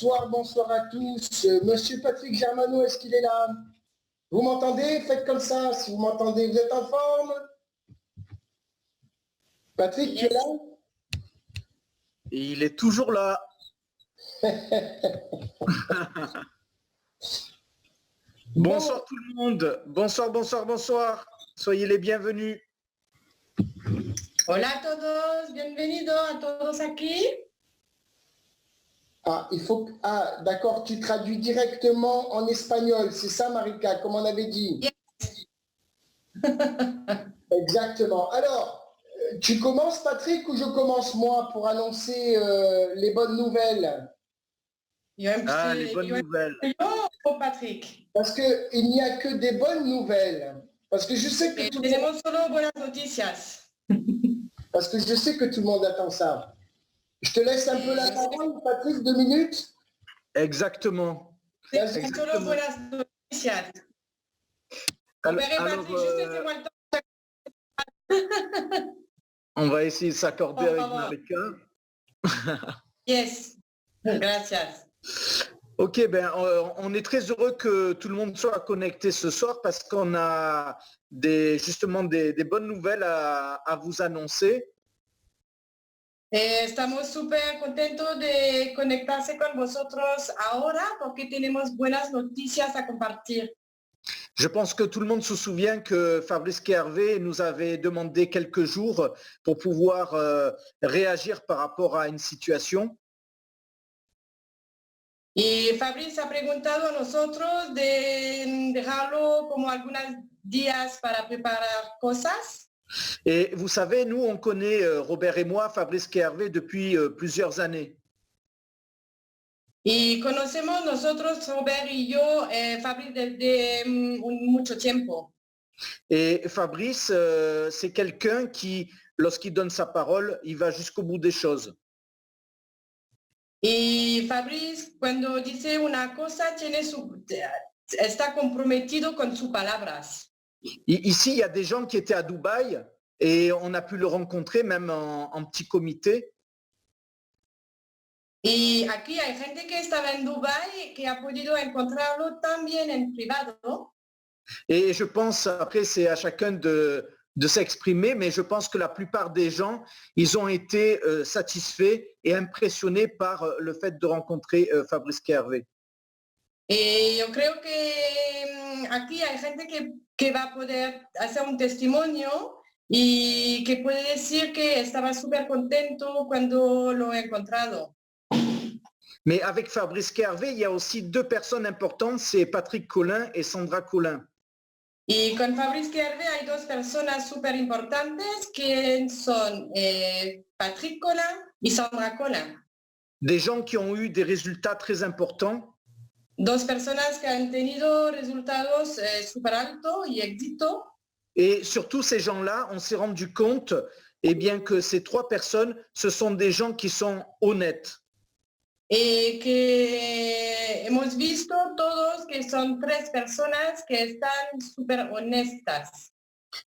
bonsoir à tous. Monsieur Patrick Germano, est-ce qu'il est là? Vous m'entendez? Faites comme ça, si vous m'entendez, vous êtes en forme? Patrick, tu es là? Et il est toujours là. Bonsoir tout le monde. Bonsoir. Soyez les bienvenus. Hola a todos, bienvenidos a todos aquí. D'accord, tu traduis directement en espagnol, c'est ça Marika, comme on avait dit? Yes. Exactement. Alors, tu commences Patrick ou je commence moi pour annoncer les bonnes nouvelles? Les bonnes nouvelles. Yo, Patrick. Parce qu'il n'y a que des bonnes nouvelles. Parce que je sais que tout le monde... Tenemos solo buenas noticias. Parce que je sais que tout le monde attend ça. Je te laisse un peu la parole, Patrick, 2 minutes. Exactement. Solo buenas noticias. On va essayer de s'accorder avec Marika. Yes, gracias. Ok, on est très heureux que tout le monde soit connecté ce soir parce qu'on a justement des bonnes nouvelles à vous annoncer. Estamos súper contentos de conectarse con vosotros ahora porque tenemos buenas noticias a compartir. Je pense que tout le monde se souvient que Fabrice Hervé nous avait demandé quelques jours pour pouvoir réagir par rapport à une situation. Y Fabrice ha preguntado a nosotros de dejarlo como algunos días para preparar cosas. Et vous savez, nous, on connaît, Robert et moi, Fabrice Hervé depuis plusieurs années. Y conocemos nosotros, Robert y yo, Fabrice desde mucho tiempo. Et Fabrice, c'est quelqu'un qui, lorsqu'il donne sa parole, il va jusqu'au bout des choses. Y Fabrice, cuando dice una cosa, está comprometido con sus palabras. Ici, il y a des gens qui étaient à Dubaï et on a pu le rencontrer même en petit comité. Y aquí hay gente que estaba en Dubái que ha podido encontrarlo también en privado. Et je pense, après, c'est à chacun de s'exprimer, mais je pense que la plupart des gens, ils ont été satisfaits et impressionnés par le fait de rencontrer Fabrice Hervé. Y yo creo que aquí hay gente que va a poder hacer un testimonio y que puede decir que estaba súper contento cuando lo he encontrado. Mais avec Fabrice Hervé, il y a aussi 2 personnes importantes, c'est Patrick Collin et Sandra Collin. Y con Fabrice Hervé hay 2 personas súper importantes que son Patrick Collin y Sandra Collin. Des gens qui ont eu des résultats très importants. 2 personas que han tenido resultados súper altos y éxito. Et surtout ces gens-là, on s'est rendu compte que ces 3 personnes, ce sont des gens qui sont honnêtes. Y que hemos visto todos que son 3 personas que están súper honestas.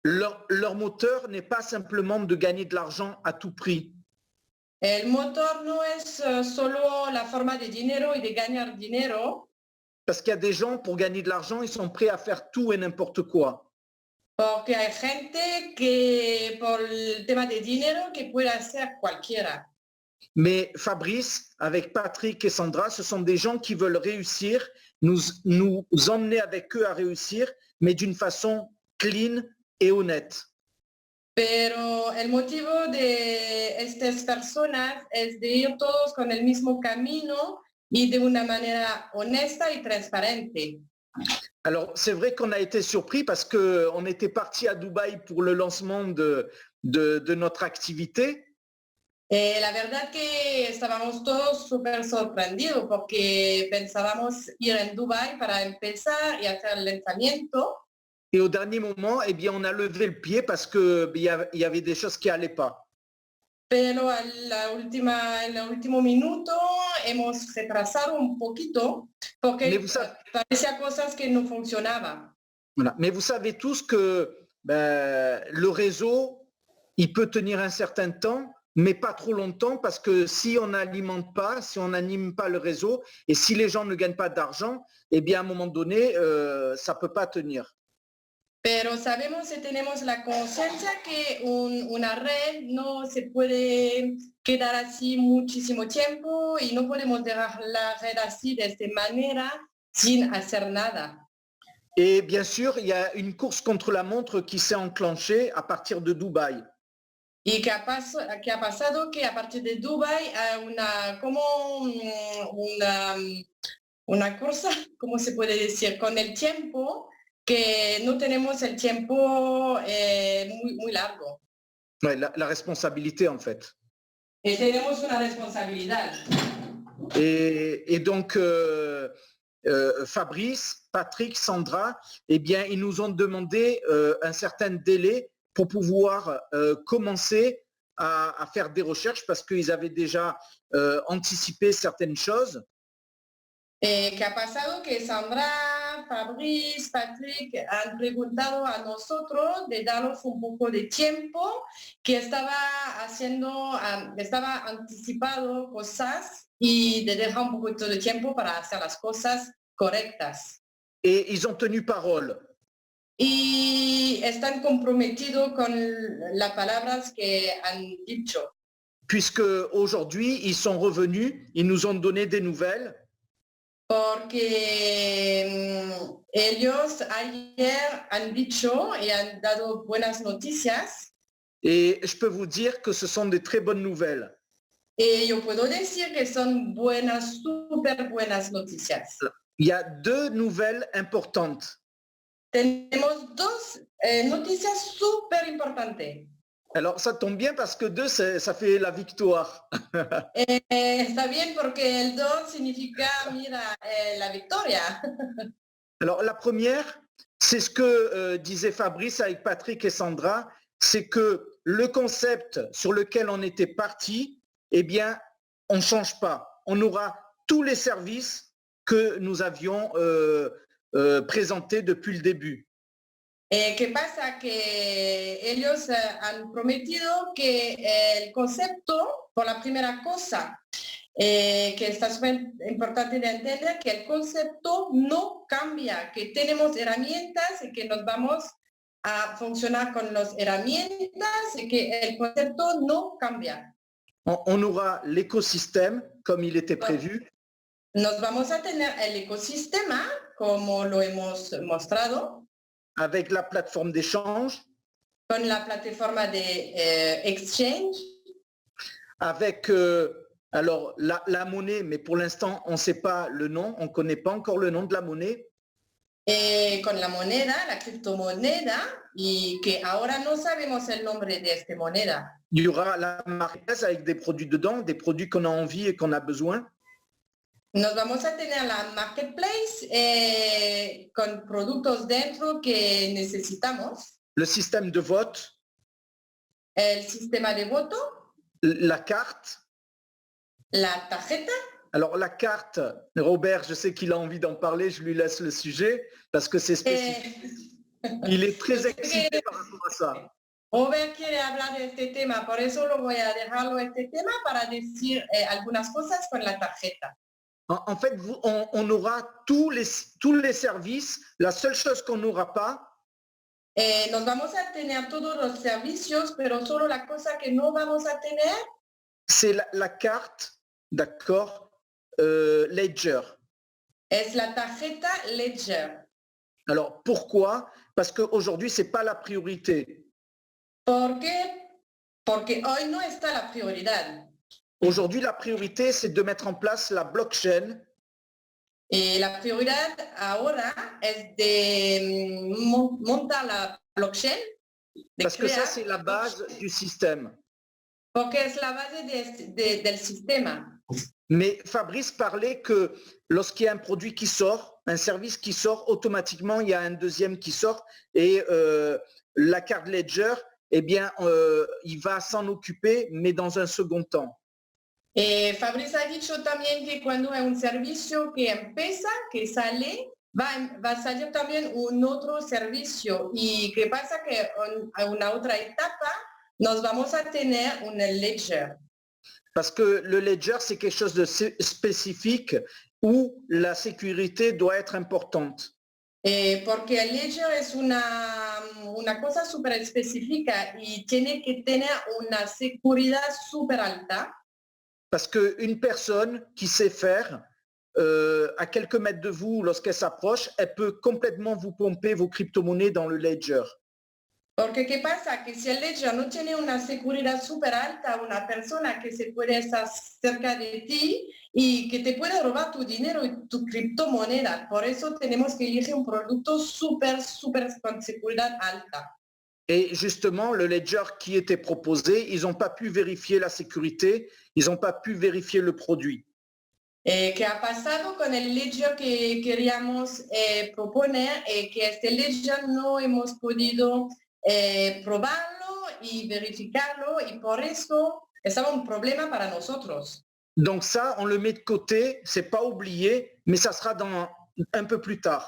Leur moteur n'est pas simplement de gagner de l'argent à tout prix. El motor no es solo la forma de dinero y de ganar dinero. Parce qu'il y a des gens, pour gagner de l'argent, ils sont prêts à faire tout et n'importe quoi. Porque hay gente que por el tema de dinero que puede hacer cualquiera. Mais Fabrice, avec Patrick et Sandra, ce sont des gens qui veulent réussir, nous emmener avec eux à réussir, mais d'une façon clean et honnête. Pero el motivo de estas personas es de ir todos con el mismo camino y de una manera honesta y transparente. Alors, c'est vrai qu'on a été surpris parce qu'on était parti à Dubaï pour le lancement de notre activité. La verdad que estábamos todos súper sorprendidos porque pensábamos ir en Dubái para empezar y hacer el lanzamiento. Et au dernier moment, on a levé le pied parce qu'il y avait des choses qui n'allaient pas. Pero en el último minuto hemos retrasado un poquito porque parecía cosas que no funcionaban. Voilà. Mais vous savez tous que le réseau, il peut tenir un certain temps, mais pas trop longtemps, parce que si on n'alimente pas, si on n'anime pas le réseau, et si les gens ne gagnent pas d'argent, eh bien à un moment donné, ça peut pas tenir. Pero sabemos y tenemos la conciencia que una red no se puede quedar así muchísimo tiempo y no podemos dejar la red así de esta manera sin hacer nada. Et bien sûr, il y a une course contre la montre qui s'est enclenchée à partir de Dubaï. Y que ha pasado que a partir de Dubai hay una cursa, ¿cómo se puede decir? Con el tiempo, que no tenemos el tiempo muy largo. Ouais, la responsabilité en fait. Y tenemos una responsabilidad. Et donc, Fabrice, Patrick, Sandra, eh bien, ils nous ont demandé un certain délai pour pouvoir commencer à faire des recherches parce qu'ils avaient déjà anticipé certaines choses. ¿Qué ha pasado? Que Sandra, Fabrice, Patrick han preguntado a nosotros de darnos un poco de tiempo, que estaba anticipado cosas y de dejar un poquito de tiempo para hacer las cosas correctas. Et ils ont tenu parole. Y están comprometidos con las palabras que han dicho. Puisque aujourd'hui, ils sont revenus, ils nous ont donné des nouvelles. Porque ellos ayer han dicho y han dado buenas noticias. Et je peux vous dire que ce sont des très bonnes nouvelles. Y yo puedo decir que son buenas, súper buenas noticias. Il y a deux nouvelles importantes. Tenemos dos noticias súper importantes. Alors, ça tombe bien parce que deux, ça fait la victoire. Está bien porque el 2 significa, mira, la victoria. Alors, la première, c'est ce que disait Fabrice avec Patrick et Sandra, c'est que le concept sur lequel on était parti, eh bien, on ne change pas. On aura tous les services que nous avions présentés depuis le début. ¿Qué pasa? Que ellos han prometido que el concepto, por la primera cosa, que está súper importante de entender, que el concepto no cambia, que tenemos herramientas y que nos vamos a funcionar con las herramientas y que el concepto no cambia. On aura l'écosystème comme il était prévu. Nos vamos a tener el ecosistema, como lo hemos mostrado, avec la plateforme d'échange, con la plataforma de exchange, avec alors la monnaie, mais pour l'instant on ne sait pas le nom, on ne connaît pas encore le nom de la monnaie. Con la moneda, la criptomoneda, y que ahora no sabemos el nombre de esta moneda. Il y aura la marketplace avec des produits dedans, des produits qu'on a envie et qu'on a besoin. Nos vamos a tener la marketplace con productos dentro que necesitamos. Le système de vote. El sistema de voto. La carte. La tarjeta. Alors la carte, Robert, je sais qu'il a envie d'en parler, je lui laisse le sujet parce que c'est spécifique. Il est très excité par rapport à ça. Robert quiere hablar de este tema, por eso lo voy a dejarlo este tema para decir algunas cosas con la tarjeta. En fait, on aura tous les services. La seule chose qu'on n'aura pas, nos vamos a tener todos los servicios, pero solo la cosa que no vamos a tener, c'est la carte, d'accord, Ledger. Es la tarjeta Ledger. Alors, pourquoi? Parce qu'aujourd'hui, ce n'est pas la priorité. ¿Por qué? Porque hoy no está la prioridad. Aujourd'hui, la priorité, c'est de mettre en place la blockchain. Et la prioridad ahora es de montar la blockchain. Parce que ça, c'est la base du système. Porque es la base del sistema. Mais Fabrice parlait que lorsqu'il y a un produit qui sort, un service qui sort, automatiquement, il y a un deuxième qui sort. Et la carte Ledger, eh bien, il va s'en occuper, mais dans un second temps. Fabrice ha dicho también que cuando hay un servicio que empieza, que sale, va a salir también un otro servicio. Y que pasa que en una otra etapa nos vamos a tener un ledger. Parce que le ledger, c'est quelque chose de spécifique où la sécurité doit être importante. Porque el ledger es una cosa súper específica y tiene que tener una seguridad súper alta. Parce qu'une personne qui sait faire, à quelques mètres de vous, lorsqu'elle s'approche, elle peut complètement vous pomper vos crypto-monnaies dans le ledger. Porque ¿qué pasa? Que si el ledger no tiene una seguridad súper alta, una persona que se puede estar cerca de ti y que te puede robar tu dinero y tu criptomoneda. Por eso tenemos que elegir un producto súper con seguridad alta. Et justement, le ledger qui était proposé, ils n'ont pas pu vérifier la sécurité, ils n'ont pas pu vérifier le produit. ¿Qué ha pasado con el ledger que queríamos proponer? Que este ledger no hemos podido probarlo y verificarlo y por eso estaba un problema para nosotros. Donc ça, on le met de côté, c'est pas oublié, mais ça sera un peu plus tard.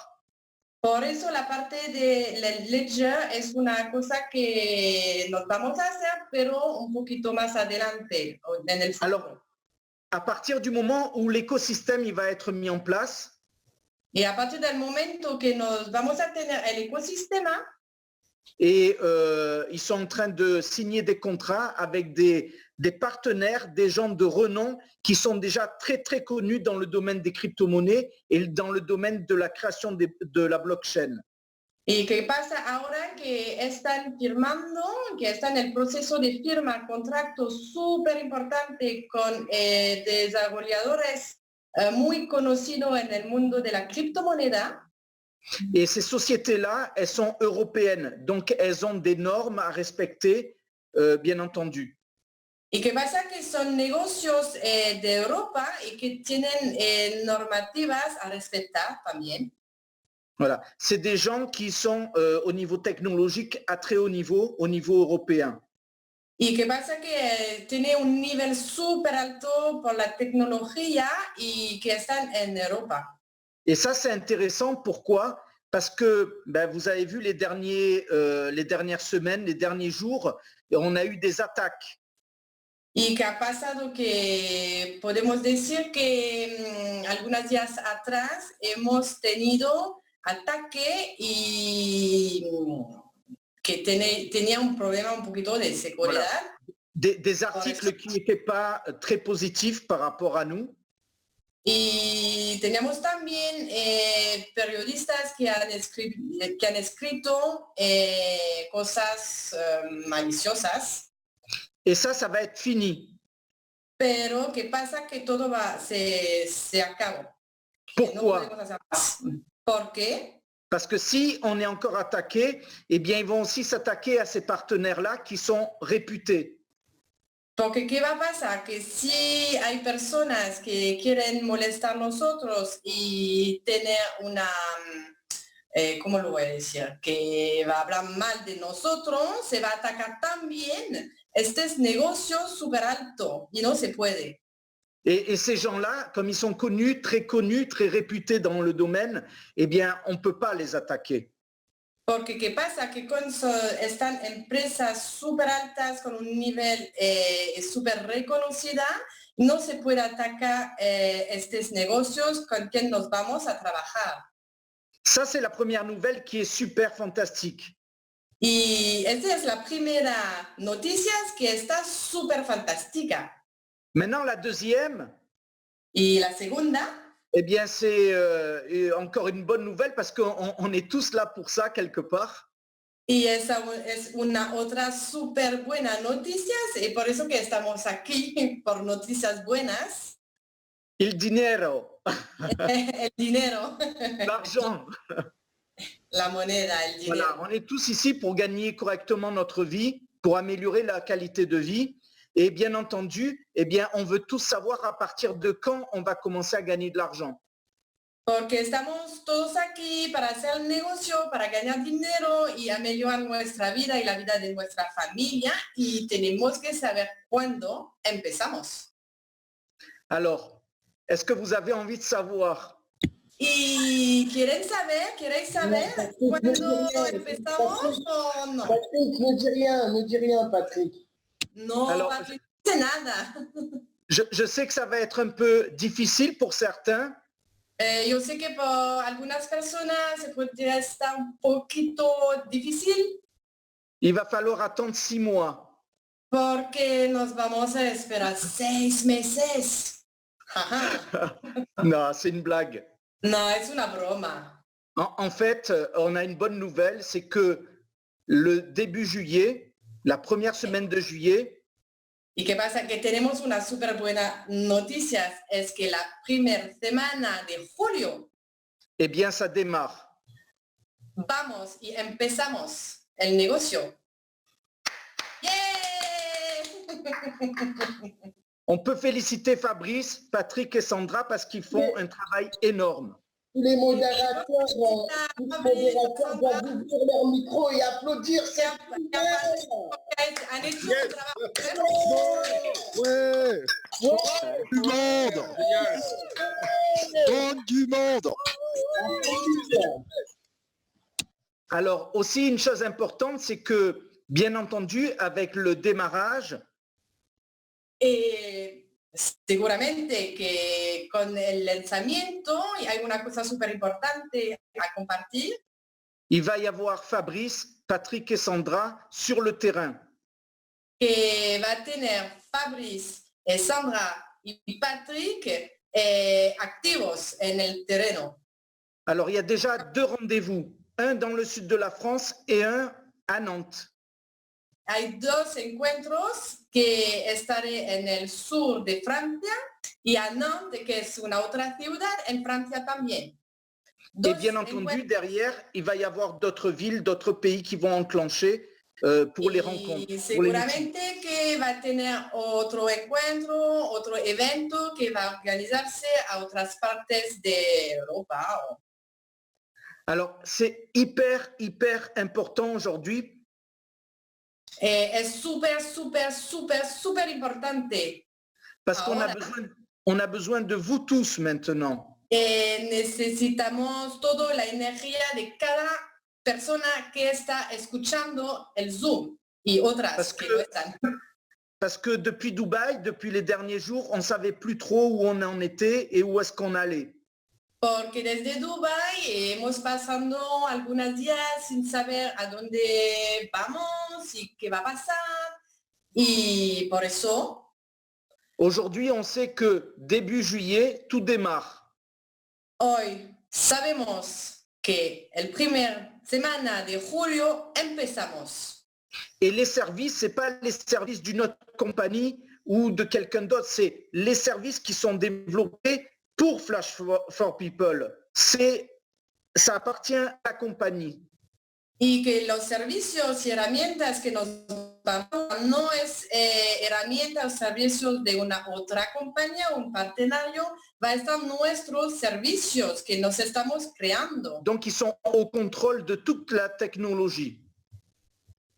Por eso la parte del ledger es una cosa que nos vamos a hacer, pero un poquito más adelante, en el futuro. Alors, à partir du moment où l'écosystème il va être mis en place, y a partir del momento que nos vamos a tener el ecosistema, et ils sont en train de signer des contrats avec des partenaires, des gens de renom qui sont déjà très très connus dans le domaine des crypto-monnaies et dans le domaine de la création de la blockchain. ¿Y qué pasa ahora? Que están firmando, que está en el proceso de firma contratos súper importantes con desarrolladores muy conocidos en el mundo de la criptomoneda. Et ces sociétés-là, elles sont européennes, donc elles ont des normes à respecter, bien entendu. ¿Y qué pasa? Que son negocios de Europa y que tienen normativas a respetar también. Voilà, c'est des gens qui sont au niveau technologique à très haut niveau, au niveau européen. ¿Y qué pasa? Que tiene un nivel súper alto por la tecnología y que están en Europa. Et ça, c'est intéressant. Pourquoi? Parce que vous avez vu les dernières semaines, les derniers jours, on a eu des attaques. ¿Y qué ha pasado? Que podemos decir que algunos días atrás hemos tenido ataque y que tenía un problema un poquito de seguridad. Voilà. Des articles qui n'étaient pas très positifs par rapport à nous. Y teníamos también periodistas que han escrito cosas maliciosas. Et ça va être fini. Pero ¿qué pasa? Que todo se acabó. Pourquoi? ¿Por qué? Parce que si on est encore attaqué, eh bien, ils vont aussi s'attaquer à ces partenaires-là qui sont réputés. Porque ¿qué va a pasar? Que si hay personas que quieren molestar a nosotros y tener una, ¿cómo lo voy a decir? Que va a hablar mal de nosotros, se va a atacar también. Este es negocio súper alto y no se puede. Et ces gens-là, comme ils sont connus, très réputés dans le domaine, eh bien, on ne peut pas les attaquer. Porque ¿qué pasa? Que están empresas súper altas con un nivel súper reconocida, no se puede atacar estos negocios con quien nos vamos a trabajar. Ça, c'est la première nouvelle qui est super fantastique. Y esta es la primera noticia que está súper fantástica. Maintenant, la deuxième. Y la segunda. Eh bien, c'est encore une bonne nouvelle parce qu'on est tous là pour ça quelque part. Y esa es una otra súper buena noticia y por eso que estamos aquí, por noticias buenas. El dinero. El dinero. L'argent. La moneda, el dinero. Voilà, on est tous ici pour gagner correctement notre vie, pour améliorer la qualité de vie. Et bien entendu, eh bien, on veut tous savoir à partir de quand on va commencer à gagner de l'argent. Porque estamos todos aquí para hacer el negocio, para ganar dinero y améliorar nuestra vida y la vida de nuestra familia y tenemos que saber cuándo empezamos. Alors, est-ce que vous avez envie de savoir ¿Y queréis saber cuándo empezamos o no? Patrick, ne dis rien, Patrick. No, Alors, Patrick, no dice nada. Je sais que ça va être un peu difficile pour certains, Yo sé que para algunas personas se podría estar un poquito difícil il va falloir attendre 6 mois. porque nos vamos a esperar 6 meses. Ajá. Non, c'est une blague. No, es una broma. En fait, on a une bonne nouvelle, c'est que le début juillet, la première semaine de juillet, ¿Y qué pasa? Que tenemos una súper buena noticia, es que la primera semana de julio eh bien, ça démarre. vamos y empezamos el negocio. ¡Yeah! On peut féliciter Fabrice, Patrick et Sandra parce qu'ils font un travail énorme. Tous les modérateurs doivent ouvrir leur micro et applaudir. C'est Han hecho un trabajo Ouais, du monde. Donne du monde. Alors aussi une chose importante, c'est que bien entendu avec le démarrage, seguramente que con el lanzamiento y hay una cosa súper importante a compartir. il va y avoir Fabrice, Patrick et Sandra sur le terrain. Que va a tener Fabrice, Sandra y Patrick activos en el terreno. Alors il y a déjà 2 rendez-vous, un dans le sud de la France et un à Nantes. Hay 2 encuentros que estaré en el sur de Francia y a Nantes, que es una otra ciudad en Francia también. Et bien entendu, derrière, il va y avoir d'autres villes, d'autres pays qui vont enclencher pour les rencontres. Y seguramente que va a tener otro encuentro, otro evento que va a organizarse a otras partes de Europa. Alors, c'est hyper important aujourd'hui. Es súper importante. Parce qu'on a besoin de vous tous maintenant. Necesitamos toda la energía de cada persona que está escuchando el Zoom y otras que no están. Parce que depuis Dubaï, depuis les derniers jours, on ne savait plus trop où on en était et où est-ce qu'on allait. Porque desde Dubai hemos pasado algunos días sin saber a dónde vamos y qué va a pasar. Y por eso... Aujourd'hui, on sait que début juillet, tout démarre. Hoy sabemos que el primer semana de julio empezamos. Et les services, ce n'est pas les services d'une autre compagnie ou de quelqu'un d'autre, c'est les services qui sont développés pour Flash for People. Ça appartient à la compagnie. Y que los servicios y herramientas que nos vamos no es herramientas o servicios de una otra compañía o un partenario, va a estar nuestros servicios que nos estamos creando. Donc, ils sont au contrôle de toute la technologie.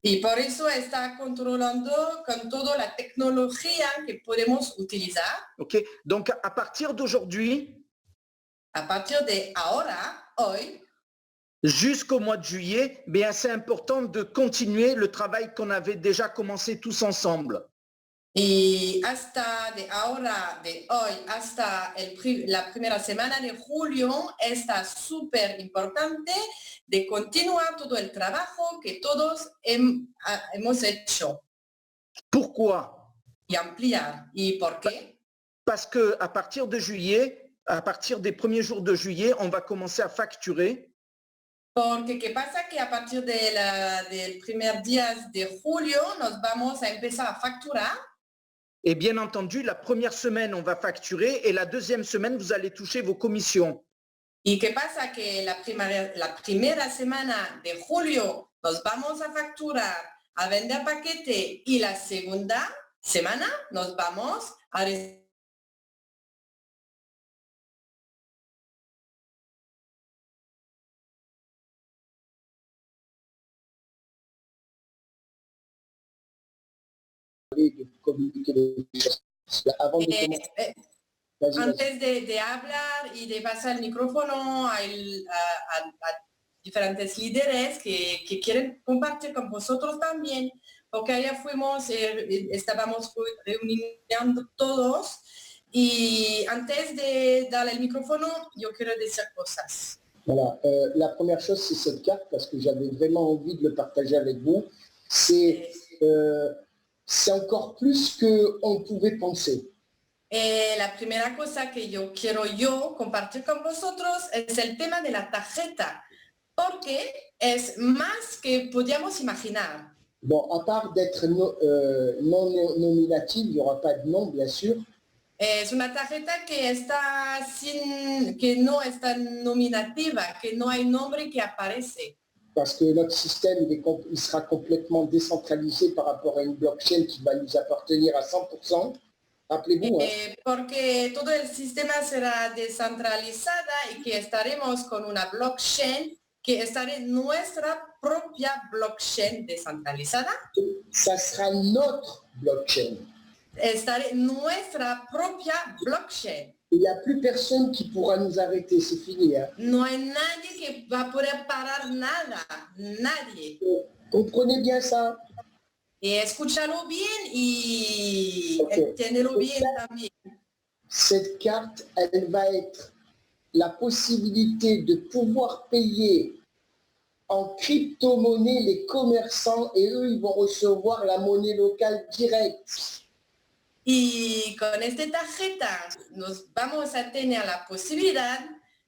Y por eso está controlando con toda la tecnología que podemos utilizar. Ok, donc à partir d'aujourd'hui, a partir de ahora, hoy, jusqu'au mois de juillet, bien c'est important de continuer le travail qu'on avait déjà commencé tous ensemble. Y hasta de ahora, de hoy, hasta la primera semana de julio, está súper importante de continuar todo el trabajo que todos hemos hecho. Pourquoi? Y ampliar. ¿Y por qué? Parce que à partir de juillet, à partir des premiers jours de juillet, on va commencer à facturer. Porque qué pasa que a partir del primer día de julio nos vamos a empezar a facturar. Et bien entendu, la première semaine, on va facturer et la deuxième semaine, vous allez toucher vos commissions. ¿Y qué pasa? Que la primera semana de julio nos vamos a facturar, a vender paquete y la segunda semana nos vamos a de communiquer les choses. Avant de commencer. Vas-y, vas-y. Antes de hablar y de pasar el micrófono a diferentes líderes que quieren compartir con vosotros también, porque allá fuimos, estábamos reuniendo todos y antes de darle el micrófono, yo quiero decir cosas. Voilà, la première chose, c'est cette carte, parce que j'avais vraiment envie de le partager avec vous. C'est encore plus qu'on pouvait penser. La primera cosa que yo quiero compartir con vosotros es el tema de la tarjeta, porque es más que podíamos imaginar. Bon, à part d'être non nominative, il n'y aura pas de nom, bien sûr. Es una tarjeta que no está nominativa, que no hay nombre que aparece. Parce que notre système, il sera complètement décentralisé par rapport à une blockchain qui va nous appartenir à 100%. Rappelez-vous. Porque todo el sistema será descentralizada y que estaremos con una blockchain que estará nuestra propia blockchain descentralizada. Ça sera notre blockchain. Estará nuestra propia blockchain. Il n'y a plus personne qui pourra nous arrêter, c'est fini. Hein. No hay nadie que va a poder parar nada, nadie. Comprenez bien ça. Y escúchalo bien y entenderlo bien también. Cette carte, elle va être la possibilité de pouvoir payer en crypto-monnaie les commerçants et eux, ils vont recevoir la monnaie locale directe. Y con esta tarjeta nos vamos a tener la posibilidad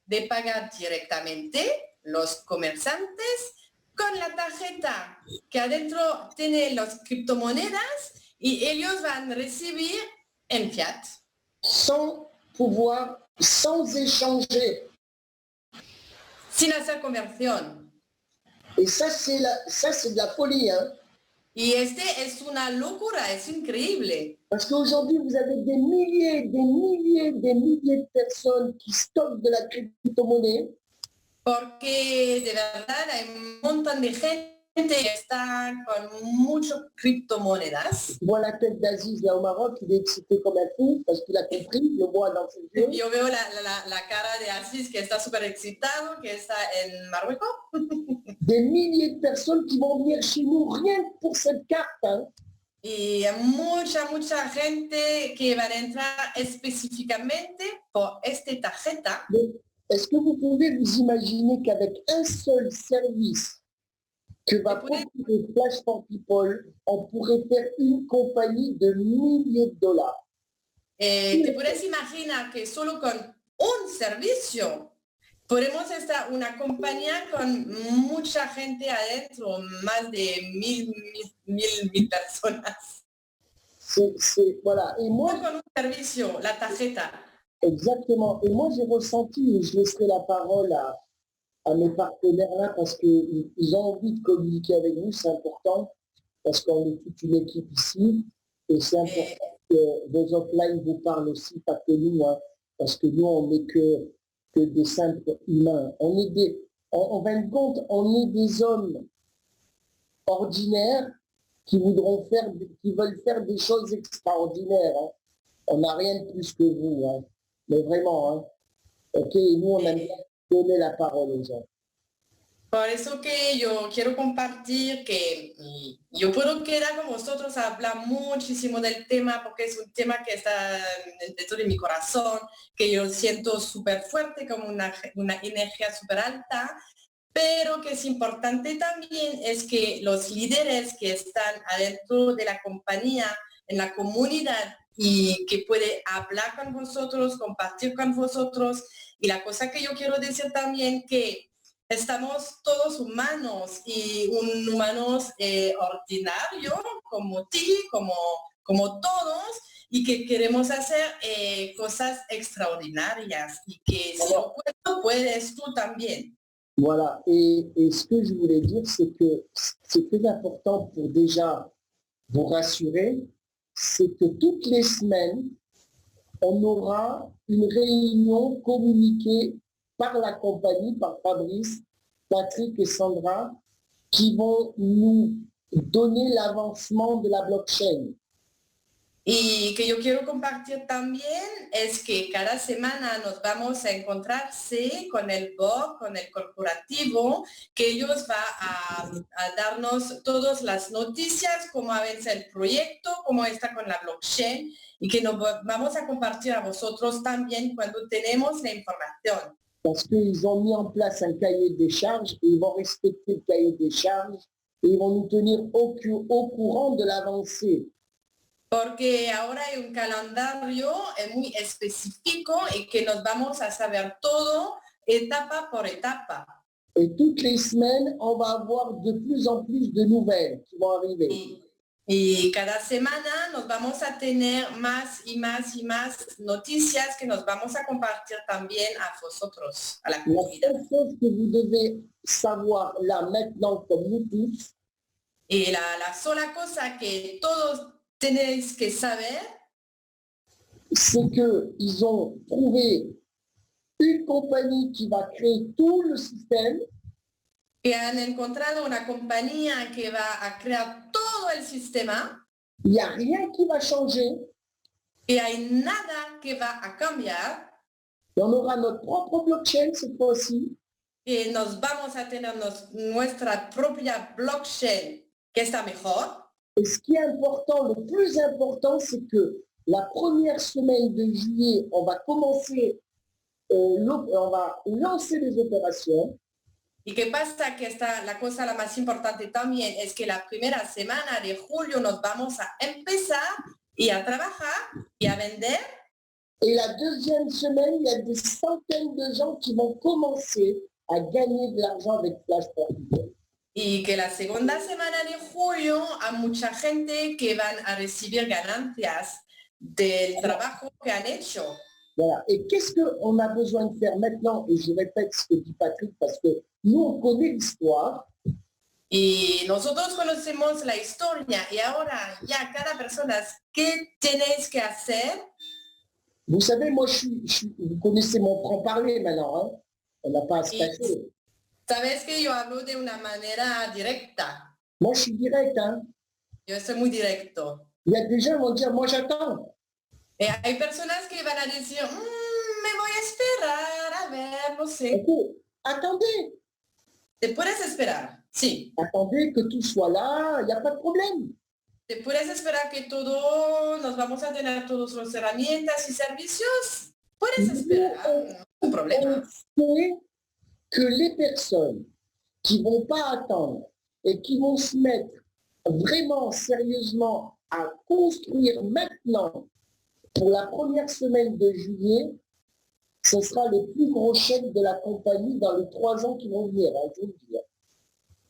de pagar directamente los comerciantes con la tarjeta que adentro tiene las criptomonedas y ellos van a recibir en fiat. Sans pouvoir, sans échanger. Sin hacer conversión. Et ça, c'est de la folie. Hein. Y es una locura, es increíble. Parce qu'aujourd'hui, vous avez des milliers de personnes qui stockent de la crypto-monnaie. Porque de verdad hay un montón de gente que está con muchas criptomonedas. Je vois la tête d'Aziz là au Maroc, il est excité comme un fou parce qu'il a compris, le voit dans ses yeux. Yo veo la cara de Aziz que está súper excitado, que está en Marruecos. Des milliers de personnes qui vont venir chez nous rien que pour cette carte. Hein. Y mucha gente que va a entrar específicamente por esta tarjeta. Est-ce que vous pouvez vous imaginer qu'avec un seul service que va proposer Flash for People, on pourrait faire une compagnie de milliers de dollars? Te puedes imaginar que solo con un servicio podemos estar una compañía con mucha gente adentro, más de mil personas. Voilà. Et moi, con un servicio, la tarjeta. Exactement. Et moi, j'ai ressenti, et je laisserai la parole à mes partenaires là, parce qu'ils ont envie de communiquer avec nous, c'est important, parce qu'on est toute une équipe ici, et c'est important que vos offline vous parlent aussi, pas que nous, hein, parce que nous, on n'est que des simples humains. En fin de compte, on est des hommes ordinaires qui veulent faire des choses extraordinaires. Hein. On n'a rien de plus que vous. Hein. Mais vraiment, hein. Ok, nous on aime donner la parole aux gens. Por eso que yo quiero compartir que yo puedo quedar con vosotros a hablar muchísimo del tema porque es un tema que está dentro de mi corazón, que yo siento súper fuerte, como una energía súper alta, pero que es importante también es que los líderes que están adentro de la compañía, en la comunidad, y que puede hablar con vosotros, compartir con vosotros. Y la cosa que yo quiero decir también que estamos todos humanos y humanos ordinarios como ti, como todos, y que queremos hacer cosas extraordinarias y que si lo puedo, puedes tú también. Voilà, et ce que je voulais dire, c'est que c'est très important pour déjà vous rassurer, c'est que toutes les semaines, on aura une réunion communiquée par la compagnie, par Fabrice, Patrick et Sandra, qui vont nous donner l'avancement de la blockchain. Y que yo quiero compartir también es que cada semana nos vamos a encontrarse con el BOC, con el corporativo, que ellos va a darnos todas las noticias, cómo avanza el proyecto, cómo está con la blockchain y que nos vamos a compartir a vosotros también cuando tenemos la información. Parce qu'ils ont mis en place un cahier des charges et ils vont respecter le cahier des charges et ils vont nous tenir au courant de l'avancée. Porque ahora hay un calendario muy específico y que nos vamos a saber todo etapa por etapa. Et toutes les semaines, on va avoir de plus en plus de nouvelles qui vont arriver. Y cada semana nos vamos a tener más y más y más noticias que nos vamos a compartir también a vosotros, a la La comunidad. seule chose que vous devez savoir là maintenant, comme nous tous, Y la sola cosa que todos tenéis que saber c'est qu'ils ont trouvé une compagnie qui va créer tout le système, que han encontrado una compañía que va a crear todo el sistema il n'y a rien qui va changer, y hay nada que va a cambiar, et on aura notre propre blockchain cette fois-ci, que nos vamos a tener nuestra propia blockchain que está mejor. et ce qui est important, le plus important, c'est que la première semaine de juillet, on va commencer, on va lancer les opérations. ¿Y qué pasa? Que la cosa la más importante también es que la primera semana de julio nos vamos a empezar y a trabajar y a vender. Et la deuxième semaine, il y a des centaines de gens qui vont commencer à gagner de l'argent avec Flash Portugal. Y que la segunda semana de julio hay mucha gente que van a recibir ganancias del trabajo que han hecho. Voilà. Et qu'est-ce qu'on a besoin de faire maintenant? Et je répète ce que dit Patrick, parce que nous, on connaît l'histoire. Y nosotros conocemos la historia y ahora ya cada persona, ¿qué tenéis que hacer? Vous savez, moi, vous connaissez mon franc-parler maintenant. Hein? On n'a pas à se cacher. Sabes que yo hablo de una manera directa. Moi, je suis direct. Hein? Yo soy muy directo. Il y a des gens qui vont dire, moi, j'attends. Hay personas que van a decir, me voy a esperar, a ver, no sé. Okay. Attendez. ¿Te puedes esperar? Sí. Attendez que tout soit là, il n'y a pas de problème. ¿Te puedes esperar que todo, nos vamos a tener todas las herramientas y servicios? Puedes esperar, un problema. On sait que les personnes qui ne vont pas attendre et qui vont se mettre vraiment sérieusement à construire maintenant pour la première semaine de juillet, ce sera le plus gros chèque de la compagnie dans les 3 ans qui vont venir, hein, je vous le dis.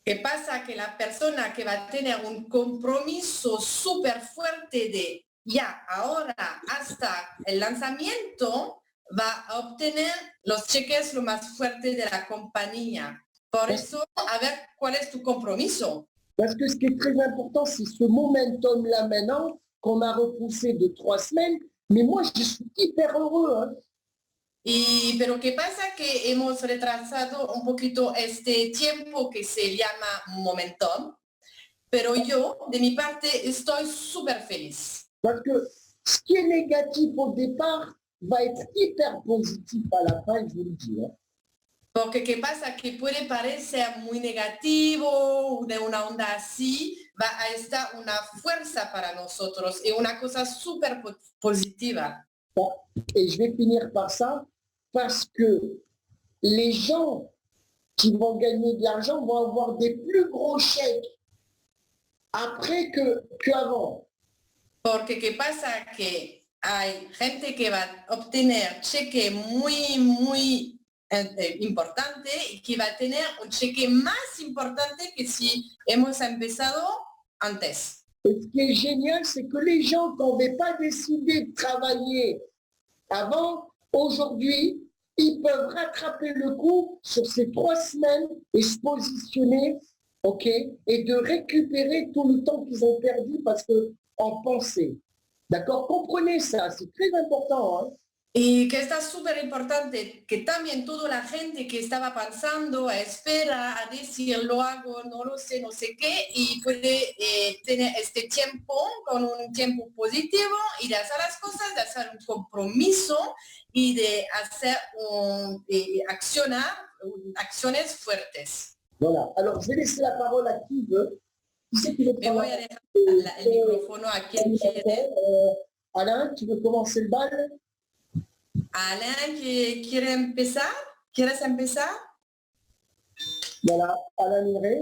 ¿Qué pasa? Que la persona que va a tener un compromiso súper fuerte de ya, ahora, hasta el lanzamiento, va a obtener los cheques lo más fuerte de la compañía. Por eso, a ver, ¿cuál es tu compromiso? Parce que ce qui est très important, c'est ce momentum-là maintenant qu'on a repoussé de 3 semaines. Mais moi, je suis hyper heureux. Hein. Pero ¿qué pasa? Que hemos retrasado un poquito este tiempo que se llama momentum, pero yo, de mi parte, estoy súper feliz. Parce que ce qui est négatif au départ va être hyper positif à la fin, je vous le dis. Hein. Porque ¿qué pasa? Que puede parecer muy negativo, de una onda así, va a estar una fuerza para nosotros y una cosa súper positiva. Et je vais finir par ça, parce que les gens qui vont gagner de l'argent vont avoir des plus gros chèques après qu'avant. Porque ¿qué pasa? Que hay gente que va a obtener cheque muy importante y que va a tener un cheque más importante que si hemos empezado antes. Et ce qui est génial, c'est que les gens qui n'avaient pas décidé de travailler avant, aujourd'hui, ils peuvent rattraper le coup sur ces 3 semaines et se positionner, ok, et de récupérer tout le temps qu'ils ont perdu parce qu'en pensée. D'accord? Comprenez ça, c'est très important. Hein? Y que está súper importante, que también toda la gente que estaba pensando, a espera, a decir lo hago, no lo sé, no sé qué, y puede tener este tiempo con un tiempo positivo y de hacer las cosas, de hacer un compromiso y de hacer accionar acciones fuertes. Voilà. Alors, je vais laisser la parole à qui veut. Qui c'est qui veut Me prendre voy la a dejar el micrófono a quien quiere. Alain, tu veux commencer le bal? Alain, ¿quiere empezar? ¿Quieres empezar? Voilà, Alain Miré,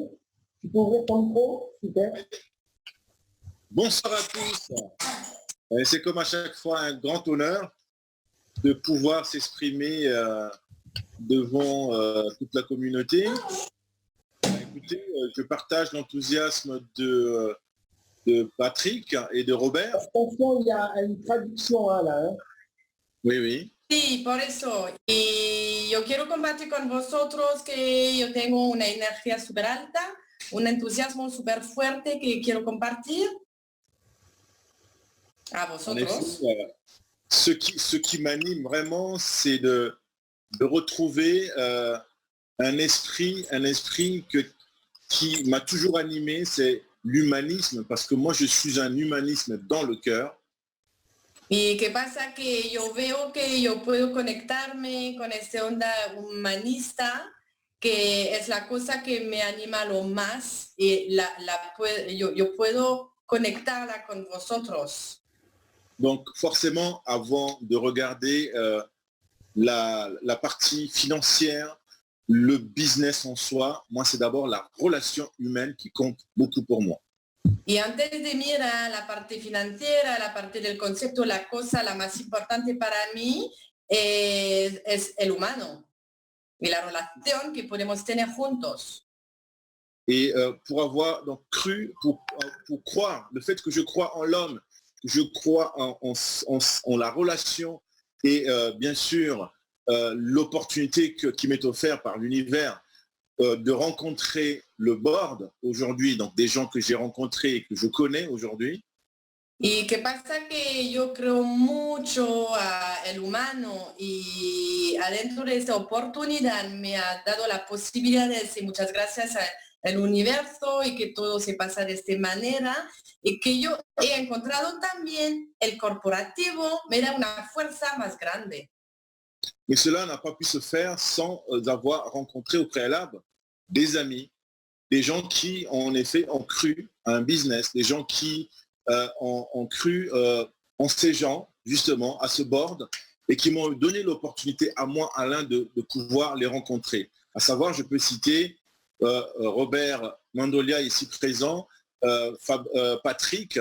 tu peux ouvrir ton micro? Super. Bonsoir à tous. C'est comme à chaque fois un grand honneur de pouvoir s'exprimer devant toute la communauté. Écoutez, je partage l'enthousiasme de Patrick et de Robert. Attention, il y a une traduction hein, là. Hein. Oui, oui. Sí, por eso. Y yo quiero compartir con vosotros que yo tengo una energía súper alta, un entusiasmo súper fuerte que quiero compartir a vosotros. En effet, ce qui m'anime vraiment, c'est de retrouver un esprit qui m'a toujours animé, c'est l'humanisme, parce que moi je suis un humanisme dans le cœur. Y qué pasa que yo veo que yo puedo conectarme con esta onda humanista, que es la cosa que me anima lo más, y yo puedo conectarla con vosotros. Donc forcément, avant de regarder la partie financière, le business en soi, moi c'est d'abord la relation humaine qui compte beaucoup pour moi. Y antes de mirar la parte financiera, la parte del concepto, la cosa la más importante para mí es el humano y la relación que podemos tener juntos. Et pour avoir donc cru, pour croire, le fait que je crois en l'homme, je crois en la relation et bien sûr l'opportunité qui m'est offerte par l'univers de rencontrer le board aujourd'hui, donc des gens que j'ai rencontrés et que je connais aujourd'hui. Y qué pasa que yo creo mucho el humano y adentro de esta oportunidad me ha dado la posibilidad de decir muchas gracias al universo y que todo se pasa de esta manera y que yo he encontrado también el corporativo me da una fuerza más grande. Mais cela n'a pas pu se faire sans avoir rencontré au préalable des amis, des gens qui en effet ont cru à un business, des gens qui ont cru en ces gens, justement, à ce board, et qui m'ont donné l'opportunité à moi, Alain, de pouvoir les rencontrer. À savoir, je peux citer Robert Mandolia, ici présent, Patrick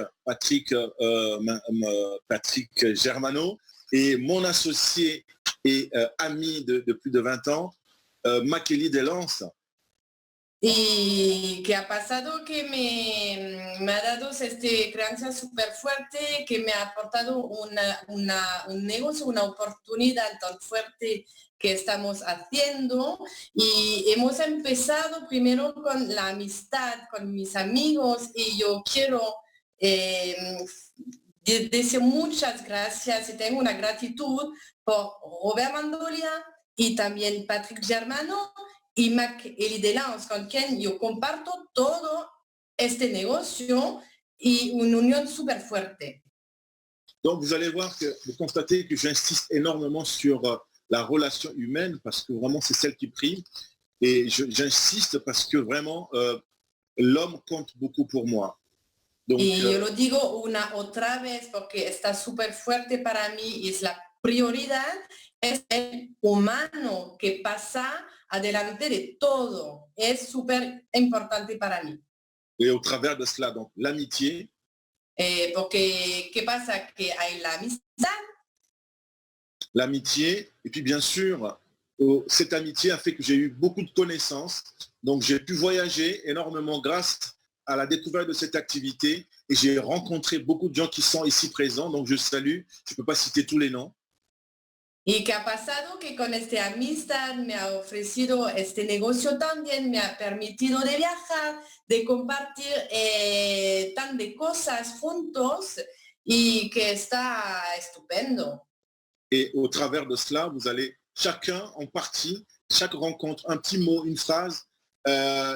Germano, et mon associé et ami de plus de 20 ans, Makeli Delance. Y que ha pasado que me ha dado creencia súper fuerte, que me ha aportado un negocio, una oportunidad tan fuerte que estamos haciendo. Y hemos empezado primero con la amistad, con mis amigos, y yo quiero decir muchas gracias y tengo una gratitud por Robert Mandolia y también Patrick Germano y Makeli Delance, con quien yo comparto todo este negocio y una unión súper fuerte. Donc vous allez voir vous constatez que j'insiste énormément sur la relation humaine parce que vraiment c'est celle qui prime et j'insiste parce que vraiment l'homme compte beaucoup pour moi. Donc, y yo lo digo una otra vez porque está súper fuerte para mí y es la prioridad, es el humano que pasa adelante de todo. Es súper importante para mí. Et au travers de cela, donc l'amitié. Porque, ¿qué pasa? Que hay la amistad. L'amitié, et puis bien sûr, cette amitié a fait que j'ai eu beaucoup de connaissances. Donc j'ai pu voyager énormément grâce à la découverte de cette activité et j'ai rencontré beaucoup de gens qui sont ici présents. Donc je salue, je ne peux pas citer tous les noms. Y que ha pasado que con esta amistad me ha ofrecido este negocio también, me ha permitido de viajar, de compartir tan de cosas juntos y que está estupendo. Et au travers de cela, vous allez chacun en partie, chaque rencontre, un petit mot, une phrase,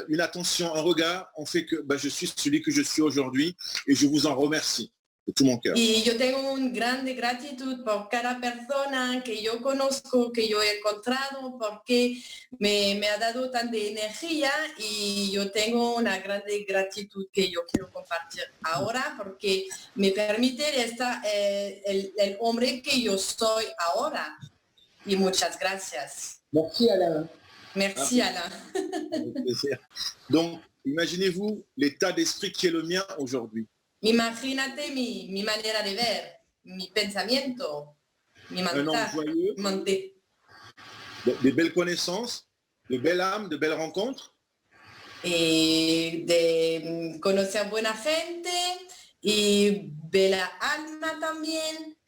une attention, un regard, on fait que je suis celui que je suis aujourd'hui et je vous en remercie de tout mon cœur. Y yo tengo una grande gratitud por cada persona que yo conozco, que yo he encontrado, porque me ha dado tanta energía y yo tengo una grande gratitud que yo quiero compartir ahora porque me permite estar el hombre que yo soy ahora. Y muchas gracias. Merci Alain. Merci Alain. Donc, imaginez-vous l'état d'esprit qui est le mien aujourd'hui. Imagínate mi manera de ver, mi pensamiento, mi Un homme joyeux, de belles connaissances, de belles âmes, de belles rencontres. Y de conocer buena gente y bella alma también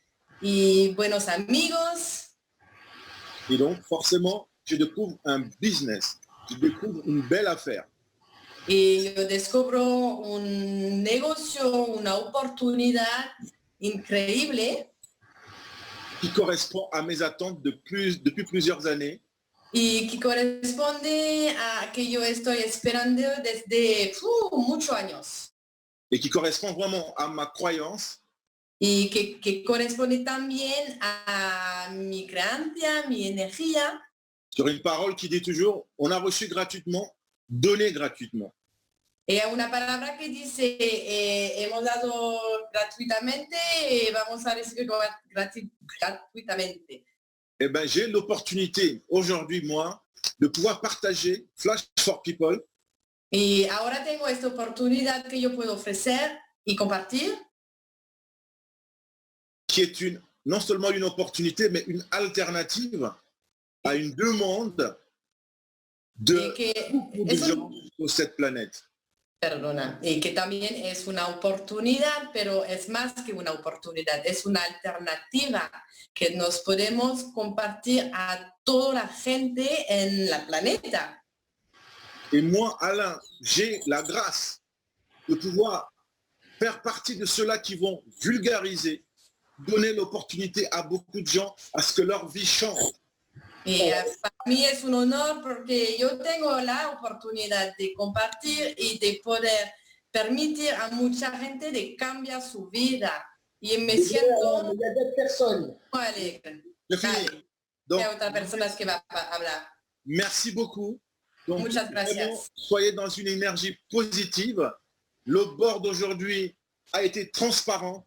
y buenos amigos. Et donc, forcément, je découvre un business, je découvre une belle affaire. Y yo descubro un negocio, una oportunidad increíble. Qui correspond à mes attentes depuis plusieurs années. Y que corresponde a que yo estoy esperando desde muchos años. Et qui correspond vraiment à ma croyance. Y que corresponde también a mi creencia, mi energía. Sur une parole qui dit toujours, on a reçu gratuitement, donné gratuitement. Y una palabra que dice, hemos dado gratuitamente, vamos a recibir gratuitamente. Eh bien, j'ai l'opportunité aujourd'hui, moi, de pouvoir partager Flash for People. Y ahora tengo esta oportunidad que yo puedo ofrecer y compartir. Qui est non seulement une opportunité, mais une alternative à une demande de beaucoup de gens sur cette planète. Perdona, y que también es una oportunidad, pero es más que una oportunidad, es una alternativa que nos podemos compartir a toda la gente en la planeta. Et moi, Alain, j'ai la grâce de pouvoir faire partie de ceux-là qui vont vulgariser, donner l'opportunité à beaucoup de gens à ce que leur vie change. Y para mí es un honor porque yo tengo la oportunidad de compartir y de poder permitir a mucha gente de cambiar su vida. Y me siento muy alegre. Donc, hay otras personas que van a hablar. Merci beaucoup. Donc, muchas gracias. Soyez dans une énergie positive. Le board d'aujourd'hui a été transparent.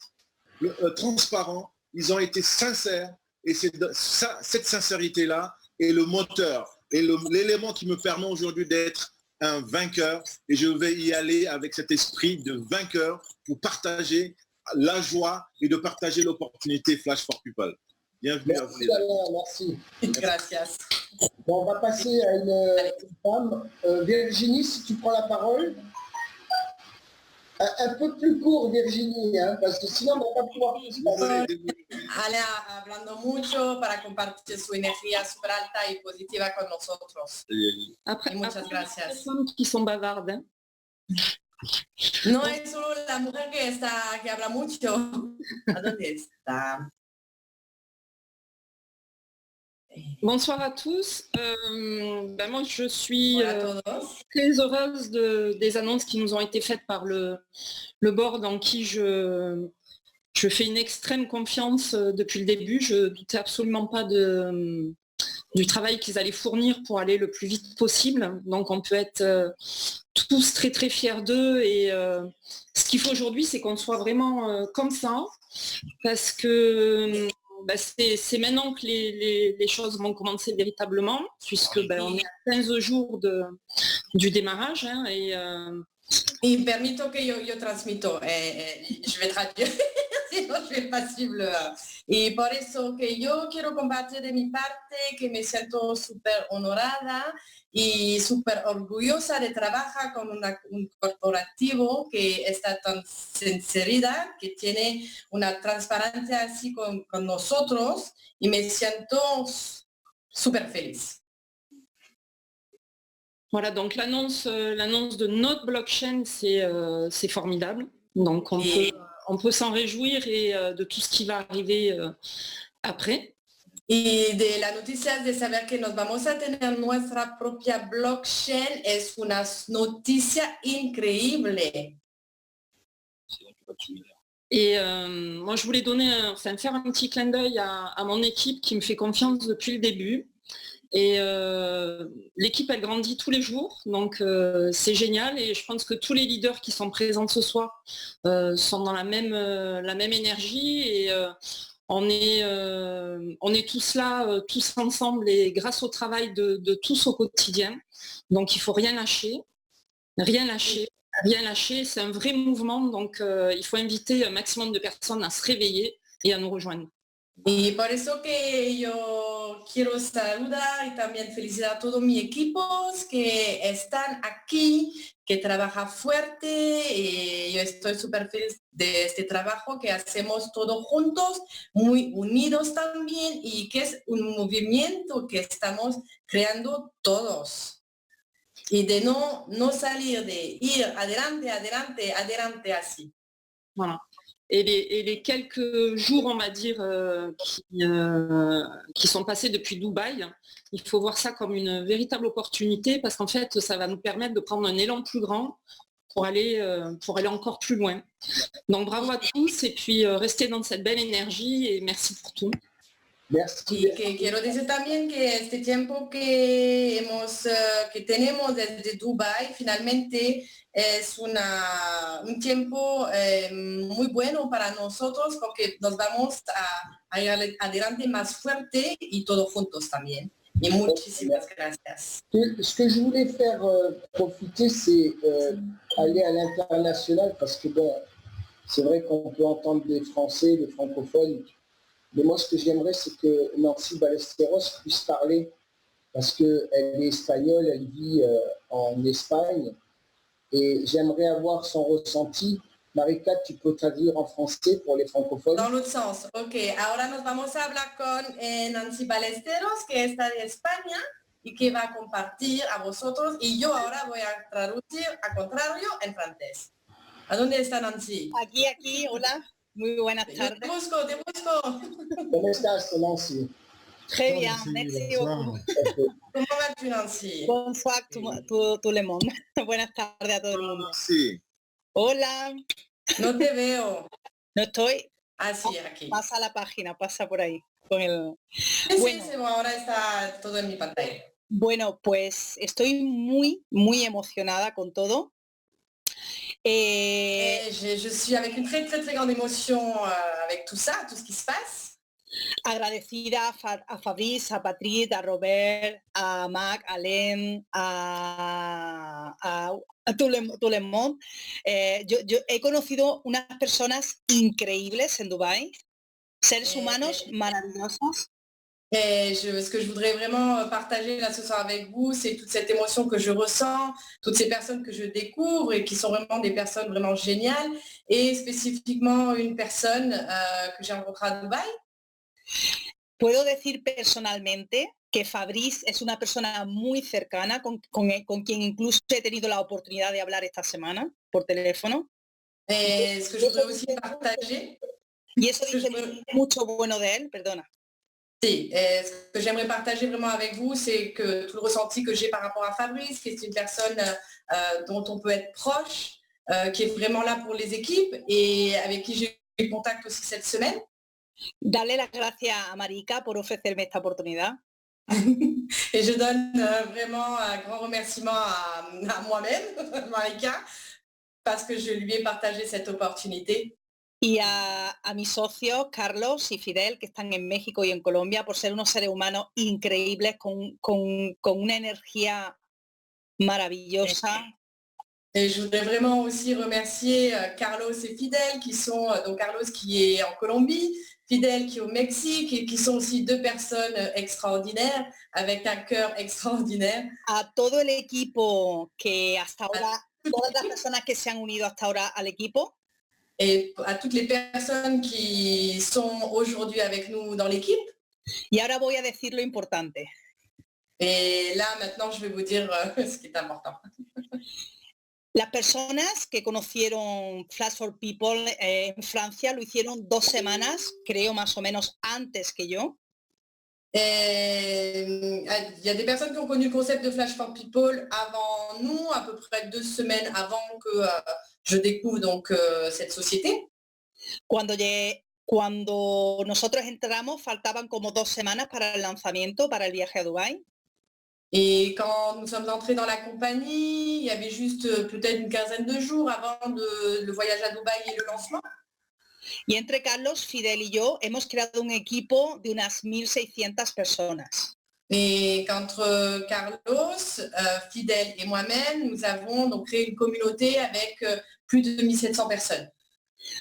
Ils ont été sincères. Et c'est cette sincérité-là est le moteur et l'élément qui me permet aujourd'hui d'être un vainqueur. Et je vais y aller avec cet esprit de vainqueur pour partager la joie et de partager l'opportunité Flash for People. Bienvenue à vous. Merci. Gracias. Bon, on va passer à une femme. Virginie, si tu prends la parole. Un peu plus court, Virginie, hein, parce que sinon on ne va pas pouvoir... Ale hablando mucho para compartir su energía super alta y positiva con nosotros. Après, muchas gracias. Les femmes qui sont bavardes. Hein. No es solo la mujer que habla mucho. ¿A dónde está? Bonsoir à tous. Moi, je suis très heureuse des annonces qui nous ont été faites par le board en qui je fais une extrême confiance depuis le début. Je ne doutais absolument pas du travail qu'ils allaient fournir pour aller le plus vite possible. Donc, on peut être tous très, très fiers d'eux. Et ce qu'il faut aujourd'hui, c'est qu'on soit vraiment comme ça. Parce que... c'est maintenant que les choses vont commencer véritablement, puisque on est à 15 jours du démarrage. Hein, y permito que yo transmito, je vais traduire, sinon je vais pas suivre. Y por eso que yo quiero compartir de mi parte que me siento súper honorada y súper orgullosa de trabajar con un corporativo que está tan sinceridad, que tiene una transparencia así con nosotros y me siento súper feliz. Voilà, donc l'annonce de notre blockchain, c'est formidable. Donc on peut s'en réjouir et de tout ce qui va arriver après. Y de la noticia de saber que nos vamos a tener nuestra propia blockchain es una noticia increíble. Et moi, je voulais faire un petit clin d'œil à mon équipe qui me fait confiance depuis le début. Et l'équipe, elle grandit tous les jours, donc c'est génial. Et je pense que tous les leaders qui sont présents ce soir sont dans la même énergie. Et on est tous là, tous ensemble, et grâce au travail de tous au quotidien. Donc il faut rien lâcher, rien lâcher. Rien lâcher, c'est un vrai mouvement, donc il faut inviter un maximum de personnes à se réveiller et à nous rejoindre. Y por eso que yo quiero saludar y también felicitar a todos mis equipos que están aquí, que trabajan fuerte, y yo estoy súper feliz de este trabajo que hacemos todos juntos, muy unidos también, y que es un movimiento que estamos creando todos. Y de no salir, de ir adelante, adelante, adelante así. Voilà. Et les quelques jours, on va dire, qui sont passés depuis Dubaï, il faut voir ça comme une véritable opportunité, parce qu'en fait, ça va nous permettre de prendre un élan plus grand pour aller encore plus loin. Donc bravo à tous, et puis restez dans cette belle énergie, et merci pour tout. Y que quiero decir también que este tiempo que tenemos desde Dubái finalmente es un tiempo muy bueno para nosotros, porque nos vamos a ir adelante más fuerte y todos juntos también. Y muchísimas gracias. Ce que je voulais faire profiter, c'est aller à l'international, parce que bon, c'est vrai qu'on peut entendre des Français, des francophones. Mais moi, ce que j'aimerais, c'est que Nancy Ballesteros puisse parler, parce qu'elle est espagnole, elle vit en Espagne, et j'aimerais avoir son ressenti. Marika, tu peux traduire en français pour les francophones? Dans l'autre sens, ok. Ahora nos vamos a hablar con Nancy Ballesteros, que está de España y que va a compartir a vosotros, y yo ahora voy a traducir a contrario en francés. ¿A dónde está Nancy? Aquí, hola. Muy buenas tardes. Te busco. ¿Cómo estás, Nancy? Très bien, merci beaucoup. ¿Cómo vas, Nancy? Bonsoir tout le monde. Buenas tardes a todo el mundo. Sí. Hola. No te veo. No estoy. Así, aquí. Pasa la página, pasa por ahí. Con el... Bueno, sí, ahora está todo en mi pantalla. Bueno, pues estoy muy, muy emocionada con todo. Je suis avec une très, très, très grande émotion avec tout ça, tout ce qui se passe. Agradecida a Fabrice, a Patrice, a Robert, a Mac, a Len, a tout le monde. Yo he conocido unas personas increíbles en Dubái, seres humanos maravillosos. Ce que je voudrais vraiment partager là ce soir avec vous, c'est toute cette émotion que je ressens, toutes ces personnes que je découvre et qui sont vraiment des personnes vraiment géniales, et spécifiquement une personne que j'ai rencontrée à Dubaï. Puedo decir personalmente que Fabrice es una persona muy cercana, con quien incluso he tenido la oportunidad de hablar esta semana por teléfono. Ce que je voudrais aussi partager. Y eso dice mucho bueno de él, perdona. Sí, ce que j'aimerais partager vraiment avec vous, c'est que tout le ressenti que j'ai par rapport à Fabrice, qui est une personne dont on peut être proche, qui est vraiment là pour les équipes et avec qui j'ai eu contact aussi cette semaine. Darle las gracias a Marika por ofrecerme esta oportunidad. Et je donne vraiment un grand remerciement à moi-même, Marika, parce que je lui ai partagé cette opportunité. Y a mis socios, Carlos y Fidel, que están en México y en Colombia, por ser unos seres humanos increíbles, con una energía maravillosa. Et je voudrais vraiment aussi remercier Carlos et Fidel, qui sont, donc Carlos qui est en Colombie, Fidel qui est au Mexique, et qui sont aussi deux personnes extraordinaires, avec un cœur extraordinaire. A todo el equipo que hasta ahora, todas las personas que se han unido hasta ahora al equipo. Et à toutes les personnes qui sont aujourd'hui avec nous dans l'équipe. Y ahora voy a decir lo importante. Et là, maintenant, je vais vous dire ce qui est important. Las personas que conocieron Flash for People en Francia lo hicieron 2 semanas, creo más o menos antes que yo. Et il y a des personnes qui ont connu le concept de Flash for People avant nous, à peu près 2 semaines avant que je découvre donc cette société. Cuando nosotros entramos faltaban como 2 semanas para el lanzamiento, para el viaje a Dubái. Et quand nous sommes entrés dans la compagnie, il y avait juste peut-être une quinzaine de jours avant le voyage à Dubaï et le lancement. Y entre Carlos, Fidel y yo hemos creado un equipo de unas 1.600 personas. Et qu'entre Carlos, Fidel et moi-même, nous avons donc créé une communauté avec plus de 1 700 personnes.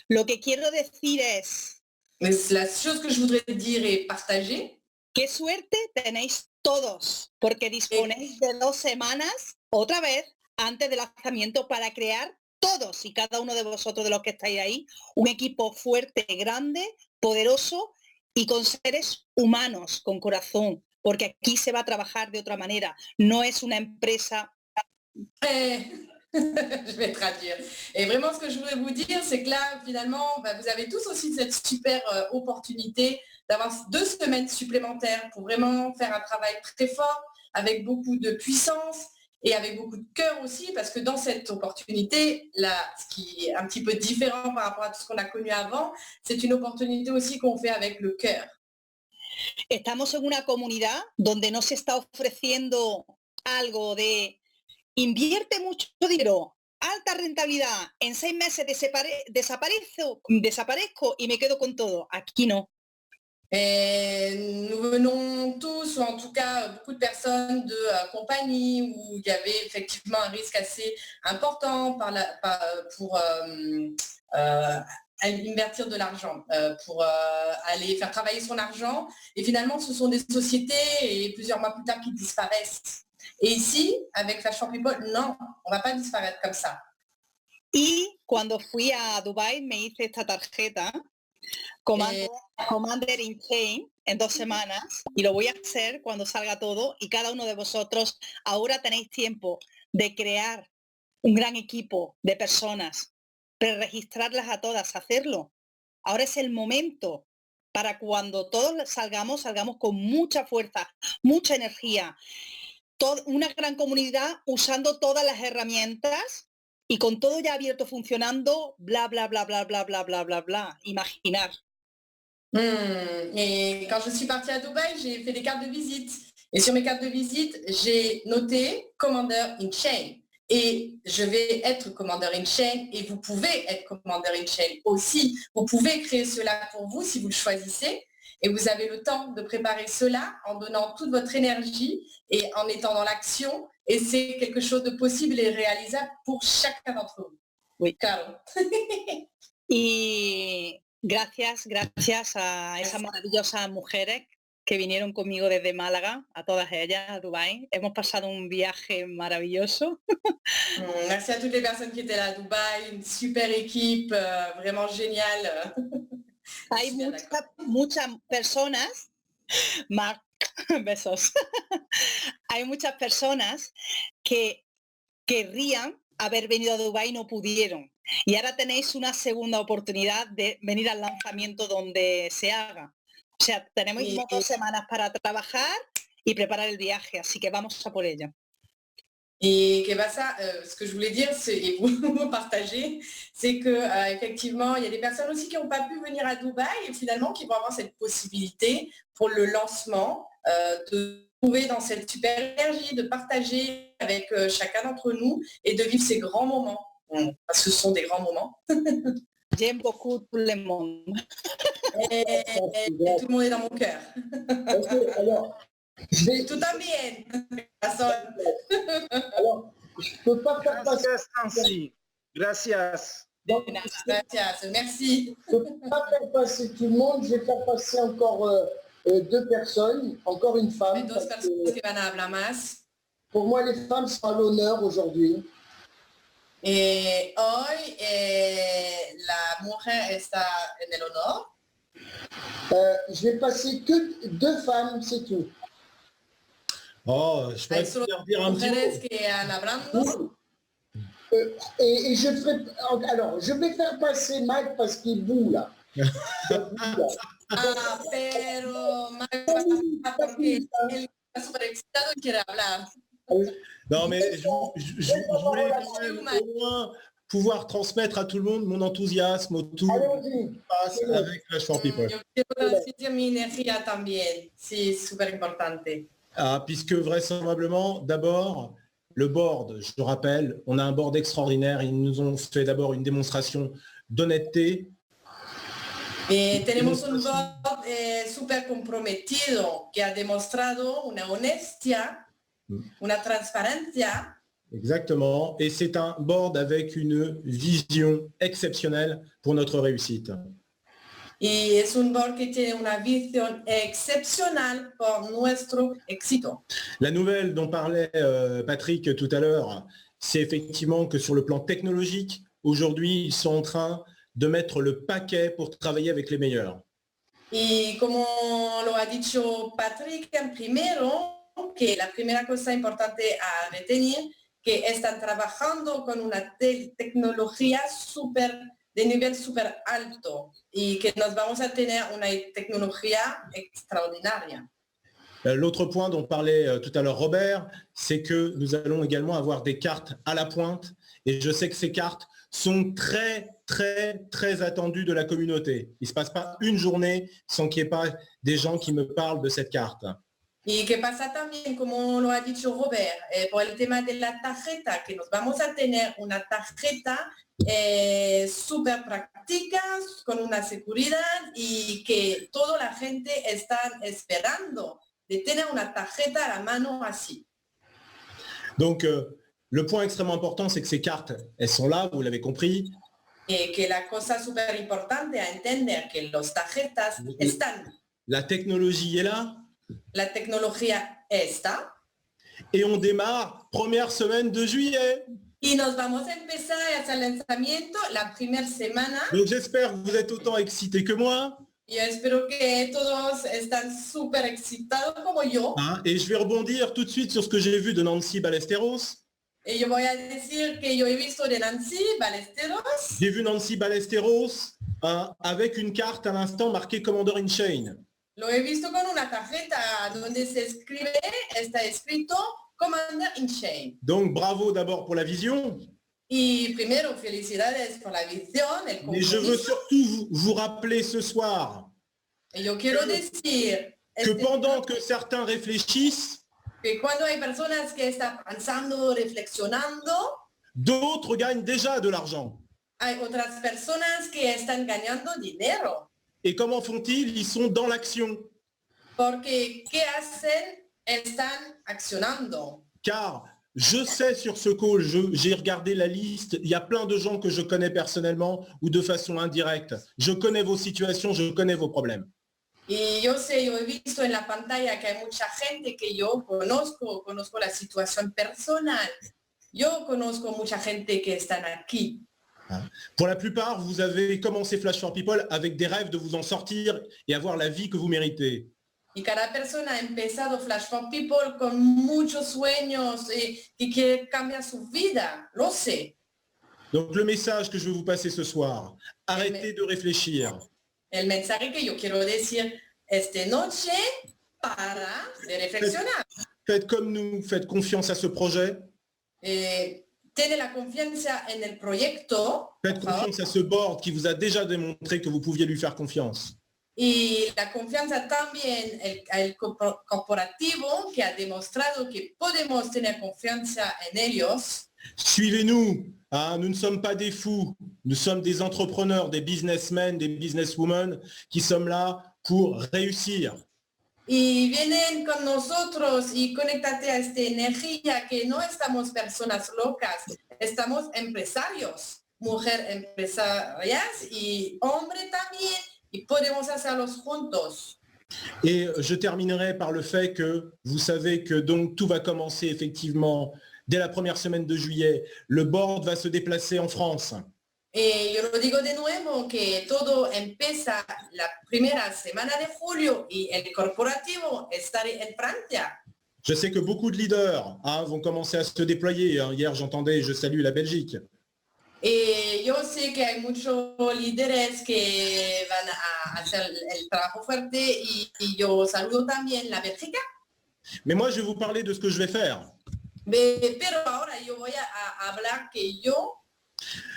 Lo que quiero decir es... Mais la chose que je voudrais dire et partager. ¡Qué suerte tenéis todos! Porque disponéis de 2 semanas, otra vez, antes del lanzamiento para crear todos y cada uno de vosotros de los que estáis ahí, un equipo fuerte, grande, poderoso y con seres humanos, con corazón, porque aquí se va a trabajar de otra manera. No es una empresa... Je vais traduire. Et vraiment, ce que je voudrais vous dire, c'est que là, finalement, vous avez tous aussi cette super opportunité d'avoir 2 semaines supplémentaires pour vraiment faire un travail très fort, avec beaucoup de puissance et avec beaucoup de cœur aussi, parce que dans cette opportunité, là, ce qui est un petit peu différent par rapport à tout ce qu'on a connu avant, c'est une opportunité aussi qu'on fait avec le cœur. Estamos en una comunidad donde no se está ofreciendo algo de invierte mucho dinero, alta rentabilidad, en 6 meses desaparezco y me quedo con todo. Aquí no. Nous venons tous, ou en tout cas beaucoup de personnes de compagnies où il y avait effectivement un risque assez important pour invertir de l'argent, pour aller faire travailler son argent. Et finalement, ce sont des sociétés, et plusieurs mois plus tard, qui disparaissent. Et ici, avec Flash for People, non, on ne va pas disparaître comme ça. Y cuando fui a Dubai me hice esta tarjeta, Commander in Chain, en 2 semanas, y lo voy a hacer cuando salga todo, y cada uno de vosotros ahora tenéis tiempo de crear un gran equipo de personas, preregistrarlas a todas, hacerlo. Ahora es el momento para cuando todos salgamos con mucha fuerza, mucha energía, una gran comunidad usando todas las herramientas y con todo ya abierto funcionando, bla, bla, bla, bla, bla, bla, bla, bla, bla. Imaginar. Et quand je suis partie à Dubaï, j'ai fait des cartes de visite. Et sur mes cartes de visite, j'ai noté Commander in Chain. Et je vais être Commander in Chain et vous pouvez être Commander in Chain aussi. Vous pouvez créer cela pour vous si vous le choisissez. Et vous avez le temps de préparer cela en donnant toute votre énergie et en étant dans l'action. Et c'est quelque chose de possible et réalisable pour chacun d'entre vous. Oui. Claro. Y gracias a esas maravillosas mujeres que vinieron conmigo desde Málaga, a todas ellas, a Dubái. Hemos pasado un viaje maravilloso. Merci à toutes les personnes qui étaient là à Dubaï, une super équipe, vraiment géniale. Hay muchas personas, Marc, besos. Hay muchas personas que querrían haber venido a Dubái y no pudieron. Y ahora tenéis una segunda oportunidad de venir al lanzamiento donde se haga. O sea, tenemos 2 semanas para trabajar y preparar el viaje, así que vamos a por ello. Et que ça, ce que je voulais dire, et vous partager, c'est que effectivement, il y a des personnes aussi qui n'ont pas pu venir à Dubaï et finalement qui vont avoir cette possibilité pour le lancement de trouver dans cette super énergie, de partager avec chacun d'entre nous et de vivre ces grands moments. Parce que ce sont des grands moments. J'aime beaucoup tout le monde. Et tout le monde est dans mon cœur. Okay, alors, Tout también. Alors, je ne peux pas faire passer... Gracias. Gracias. Merci. Je ne peux pas faire passer tout le monde. Je vais faire passer encore 2 personnes, encore une femme. Dos personas que van a hablar más. Pour moi, les femmes sont à l'honneur aujourd'hui. Et hoy la mujer está en el honor. Je vais passer que 2 femmes, c'est tout. Oh, je peux leur dire un petit mot. Et je ferai... Alors, je vais faire passer Mike parce qu'il boue là. Pero porque él está súper excitado y quiere hablar. Non, mais je voulais quand même au moins pouvoir transmettre à tout le monde mon enthousiasme autour de ce qui se passe avec Flash for People. Yo quiero transmitir mi energía también, sí, súper importante. Puisque vraisemblablement, d'abord, le board, je rappelle, on a un board extraordinaire, ils nous ont fait d'abord une démonstration d'honnêteté. Tenemos un board súper comprometido que ha demostrado una honestidad, una transparencia. Exactement. Et c'est un board avec une vision exceptionnelle pour notre réussite. Y es un board que tiene una visión excepcional por nuestro éxito. La nouvelle dont parlait Patrick tout à l'heure, c'est effectivement que sur le plan technologique, aujourd'hui, ils sont en train de mettre le paquet pour travailler avec les meilleurs. Y como lo ha dicho Patrick en primero, que la primera cosa importante a retener, que están trabajando con una tecnología de nivel súper alto y que nos vamos a tener una tecnología extraordinaria. L'autre point dont parlait tout à l'heure Robert, c'est que nous allons également avoir des cartes à la pointe et je sais que ces cartes sont très, très, très attendues de la communauté. Il ne se passe pas une journée sans qu'il n'y ait pas des gens qui me parlent de cette carte. Y que pasa también, como lo ha dicho Robert, por el tema de la tarjeta, que nos vamos a tener una tarjeta súper práctica, con una seguridad y que toda la gente está esperando de tener una tarjeta a la mano así. Donc, le point extrêmement important, c'est que ces cartes, elles sont là, vous l'avez compris. Et que la cosa súper importante a entender que los tarjetas están. La technologie est là. La tecnología está. Et on démarre première semaine de juillet. Y nos vamos a empezar a hacer el lanzamiento la primera semana. Donc j'espère que vous êtes autant excités que moi. Yo espero que todos están súper excitados como yo. Et je vais rebondir tout de suite sur ce que j'ai vu de Nancy Ballesteros. Et yo voy a decir que yo he visto de Nancy Ballesteros. J'ai vu Nancy Ballesteros avec une carte à l'instant marquée Commander in Chain. Lo he visto con una tarjeta donde está escrito Commander in Chain. Donc bravo d'abord pour la vision. Y primero, felicidades por la visión, el compromiso. Et je veux surtout vous rappeler ce soir y yo quiero decir que pendant que certains réfléchissent, que cuando hay personas que están pensando, reflexionando, d'autres gagnent déjà de l'argent. Hay otras personas que están ganando dinero. Et comment font-ils? Ils sont dans l'action. Porque ¿qué hacen? Están accionando. Car je sais sur ce call, j'ai regardé la liste, il y a plein de gens que je connais personnellement ou de façon indirecte. Je connais vos situations, je connais vos problèmes. Y yo sé, yo he visto en la pantalla que hay mucha gente que yo conozco la situación personal. Yo conozco mucha gente que están aquí. Pour la plupart, vous avez commencé Flash for People avec des rêves de vous en sortir et avoir la vie que vous méritez. Y cada persona ha empezado Flash for People con muchos sueños y que cambia su vida, lo sé. Donc le message que je veux vous passer ce soir, arrêtez de réfléchir. El mensaje que yo quiero decir esta noche, para de reflexionar. Faites comme nous, faites confiance à ce projet. Tiene la confianza en el proyecto. Faites confiance à ce board qui vous a déjà démontré que vous pouviez lui faire confiance. Y la confianza también el corporativo que ha demostrado que podemos tener confianza en ellos. Suivez-nous, nous ne sommes pas des fous, nous sommes des entrepreneurs, des businessmen, des businesswomen qui sommes là pour réussir. Y vienen con nosotros y conéctate a esta energía que no estamos personas locas, estamos empresarios, mujer empresarias y hombre también. Y podemos hacerlos juntos. Et je terminerai par le fait que vous savez que donc tout va commencer effectivement dès la première semaine de juillet. Le board va se déplacer en France. Y yo lo digo de nuevo que todo empieza la primera semana de julio y el corporativo estará en Francia. Je sais que beaucoup de leaders vont commencer à se déployer. Hier, j'entendais, je salue la Belgique. Y yo sé que hay muchos líderes que van a hacer el trabajo fuerte y yo saludo también la Bélgica. Mais moi, je vais vous parler de ce que je vais faire. Pero ahora yo voy a hablar que yo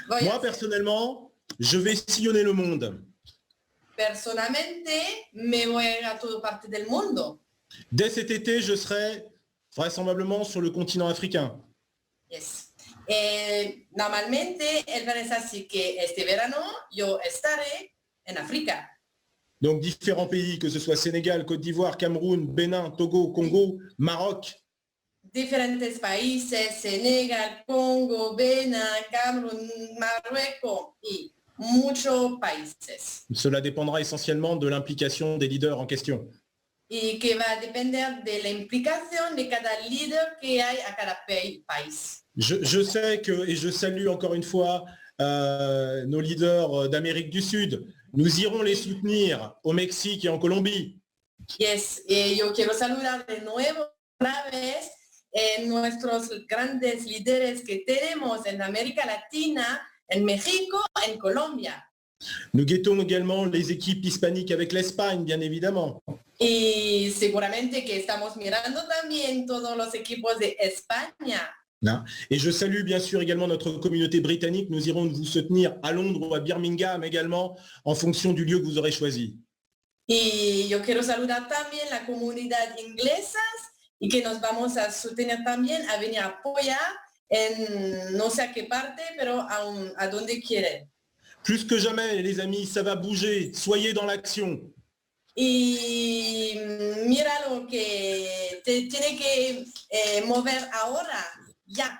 voy Moi, a hacer. personnellement, je vais sillonner le monde. Personalmente me voy a ir a toda parte del mundo. Dès cet été, je serai vraisemblablement sur le continent africain. Yes. Normalmente el plan es así que este verano yo estaré en África. Donc différents pays, que ce soit Sénégal, Côte d'Ivoire, Cameroun, Bénin, Togo, Congo, Maroc. Diferentes países, Senegal, Congo, Benin, Camerún, Marruecos y muchos países. Cela dépendra essentiellement de l'implication des leaders en question. Y que va a depender de la implicación de cada líder que hay a cada país. Je sais que, et je salue encore une fois nos leaders d'Amérique du Sud, nous irons les soutenir au Mexique et en Colombie. Yes, yo quiero saludar de nuevo otra vez nuestros grandes líderes que tenemos en América Latina, en México, en Colombia. Nous guettons également les équipes hispaniques avec l'Espagne, bien évidemment. Y seguramente que estamos mirando también todos los equipos de España. Et je salue bien sûr également notre communauté britannique. Nous irons vous soutenir à Londres ou à Birmingham également, en fonction du lieu que vous aurez choisi. Y yo quiero saludar también la comunidad inglesa y que nos vamos a sostener también, a venir a apoyar en no sé a qué parte, pero a donde quieren. Plus que jamais, les amis, ça va bouger. Soyez dans l'action. Y mira lo que te tiene que mover ahora, ya.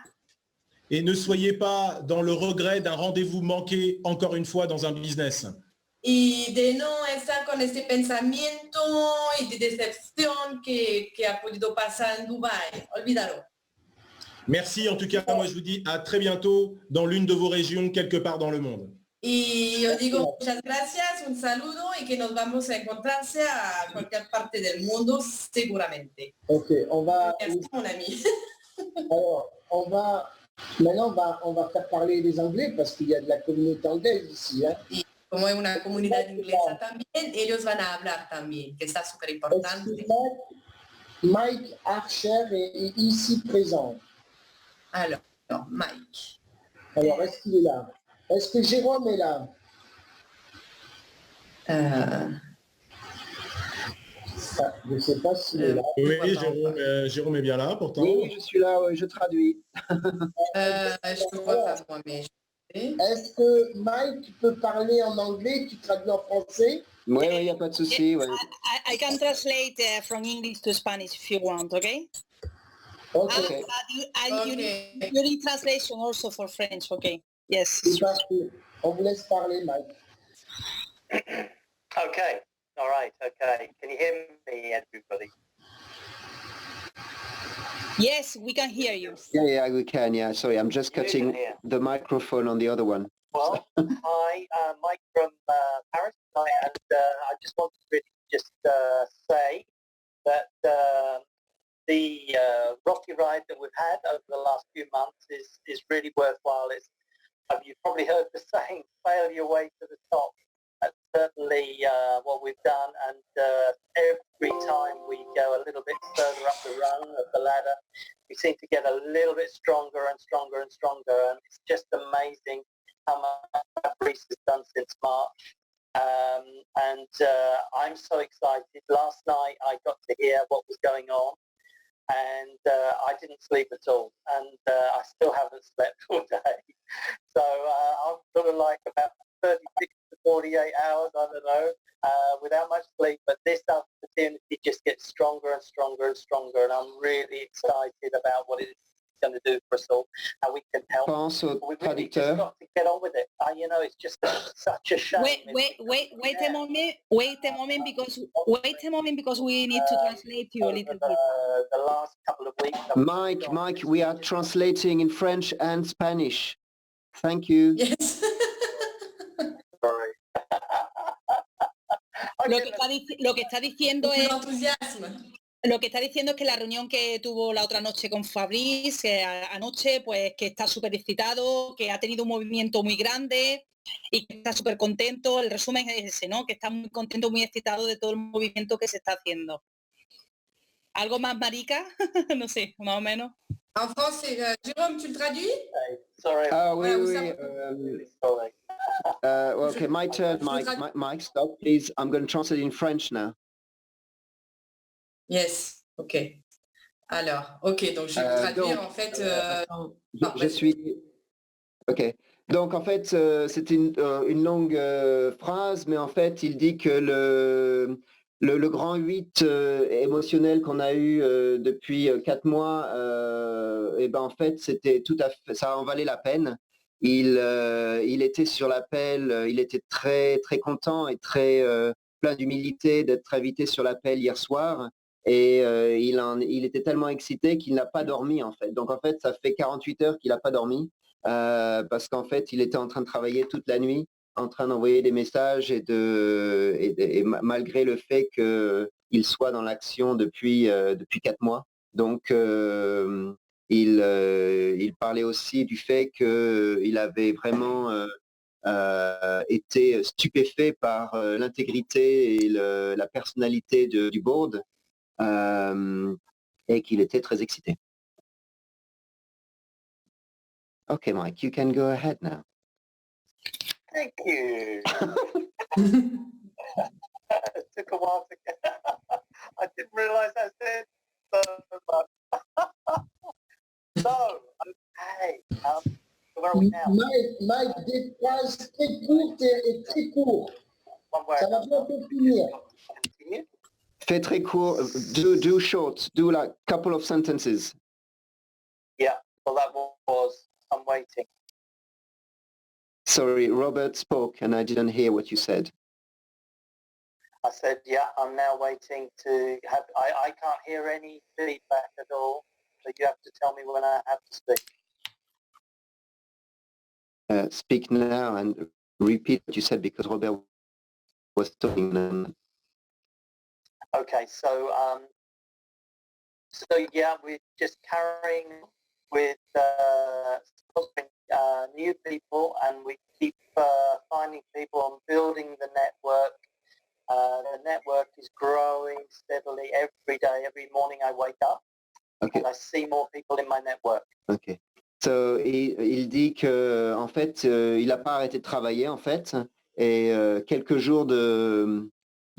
Et ne soyez pas dans le regret d'un rendez-vous manqué, encore une fois, dans un business. Y de no estar con este pensamiento y de decepción que ha podido pasar en Dubái. Olvídalo. Merci, en tout cas, moi je vous dis à très bientôt dans l'une de vos régions, quelque part dans le monde. Y yo digo muchas gracias, un saludo y que nos vamos a encontrarse a cualquier parte del mundo seguramente. Ok, on va... Merci mon ami. Alors, maintenant on va faire parler les Anglais parce qu'il y a de la communauté anglaise ici. Hein. Y como es una comunidad inglesa también, ellos van a hablar también, que está súper importante. Mike Archer est ici présent. Alors, Mike. Alors, est-ce qu'il est là? Est-ce que Jérôme est là? Je ne sais pas s'il est là. Oui, Jérôme est bien là, pourtant. Oui, je suis là, ouais, je traduis. Je ne vois pas moi, mais... Est-ce que Mike peut parler en anglais, tu traduis en français? Oui, il n'y a pas de souci. Ouais. I can translate from English to Spanish if you want, okay? Okay. You need translation also for French, okay? Yes. On vous laisse parler, Mike. Okay. All right. Okay. Can you hear me, everybody? Yes, we can hear you. Yeah, we can. Yeah, sorry, I'm just cutting the microphone on the other one. Well, hi, Mike from Paris, and I just wanted to really just say that the rocky ride that we've had over the last few months is really worthwhile. You've probably heard the saying, "Fail your way to the top." That's certainly what we've done, and every time we go a little bit further up the rung of the ladder, we seem to get a little bit stronger and stronger and stronger, and it's just amazing how much Greece has done since March. And I'm so excited. Last night I got to hear what was going on, and I didn't sleep at all, and I still haven't slept all day. So I'm sort of like about 36 to 48 hours, I don't know, without much sleep. But this opportunity just gets stronger and stronger and stronger, and I'm really excited about what it's going to do for us all, how we can help. We really just got to get on with it. You know, it's just such a shame. Wait a moment, because we need to translate you a little bit. The last couple of weeks. Mike, we are translating in French and Spanish. Thank you. Yes. Sorry. Lo que está diciendo es... lo que está diciendo es que la reunión que tuvo la otra noche con Fabrice, anoche, pues que está súper excitado, que ha tenido un movimiento muy grande y que está súper contento. El resumen es ese, ¿no? Que está muy contento, muy excitado de todo el movimiento que se está haciendo. ¿Algo más, marica? No sé, más o menos. En français, Jérôme, tu le traduis? Sorry. Oui. Okay, my turn, Mike, stop, please. I'm going to translate in French now. Yes, ok. Alors, ok, donc je vais vous traduire en fait. Je suis. Ok. Donc en fait, c'est une longue phrase, mais en fait, il dit que le grand 8 émotionnel qu'on a eu depuis 4 mois, et ben en fait, c'était tout à fait, ça en valait la peine. Il était sur l'appel, il était très très content et très plein d'humilité d'être invité sur l'appel hier soir. Et il était tellement excité qu'il n'a pas dormi en fait. Donc en fait, ça fait 48 heures qu'il n'a pas dormi parce qu'en fait, il était en train de travailler toute la nuit, en train d'envoyer des messages et malgré le fait qu'il soit dans l'action depuis 4 mois. Donc il parlait aussi du fait qu'il avait vraiment été stupéfait par l'intégrité et la personnalité du board. Et qu'il était très excité. Okay, Mike, you can go ahead now. Thank you. It took a while to get. I didn't realise I said so much. So, okay. Where are we now? Mike, des phrases très courtes et très courtes. Ça va bientôt finir. Continue. Fais très court. Do short. Do like a couple of sentences. Yeah. Well, that was. I'm waiting. Sorry, Robert spoke and I didn't hear what you said. I said, yeah, I'm now waiting to have. I can't hear any feedback at all, so you have to tell me when I have to speak. Speak now and repeat what you said because Robert was talking. Okay, so yeah, we're just carrying with new people, and we keep finding people on building the network. The network is growing steadily every day. Every morning I wake up, and I see more people in my network. Okay. So, il dit que en fait, il n'a pas arrêté de travailler en fait, et quelques jours de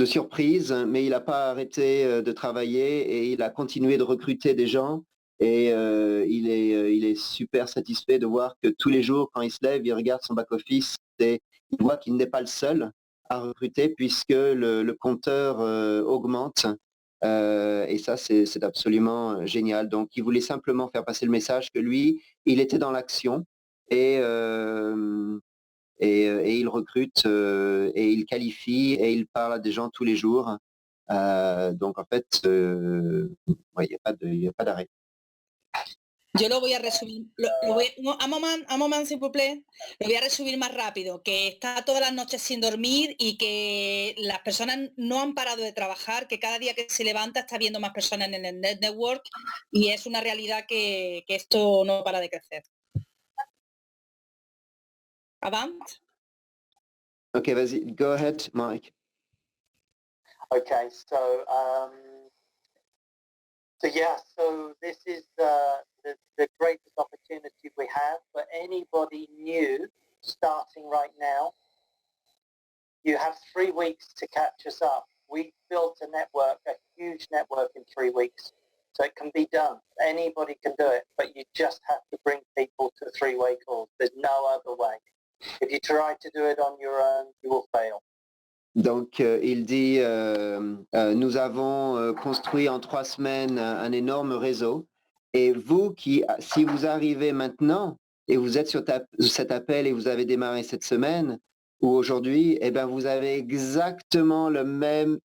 surprise, mais il n'a pas arrêté de travailler et il a continué de recruter des gens. Et il est super satisfait de voir que tous les jours, quand il se lève, il regarde son back-office et il voit qu'il n'est pas le seul à recruter puisque le compteur augmente. Et ça, c'est absolument génial. Donc, il voulait simplement faire passer le message que lui, il était dans l'action et il recrute et il qualifie et il parle à des gens tous les jours. Donc, en fait, il n'y a pas d'arrêt. Yo lo voy a resumir, un moment, s'il vous plaît. Lo voy a resumir más rápido, que está todas las noches sin dormir y que las personas no han parado de trabajar, que cada día que se levanta está viendo más personas en el network y es una realidad que esto no para de crecer. Avant? Okay, vas-y, go ahead, Mike. Okay, so this is the greatest opportunity we have for anybody new starting right now. You have 3 weeks to catch us up. We built a network, a huge network in 3 weeks. So it can be done. Anybody can do it, but you just have to bring people to 3-way calls. There's no other way. If you try to do it on your own, you will fail. Donc, il dit, nous avons construit en 3 semaines un énorme réseau. Et vous, si vous arrivez maintenant et vous êtes sur cet appel et vous avez démarré cette semaine ou aujourd'hui, eh ben, vous avez exactement le même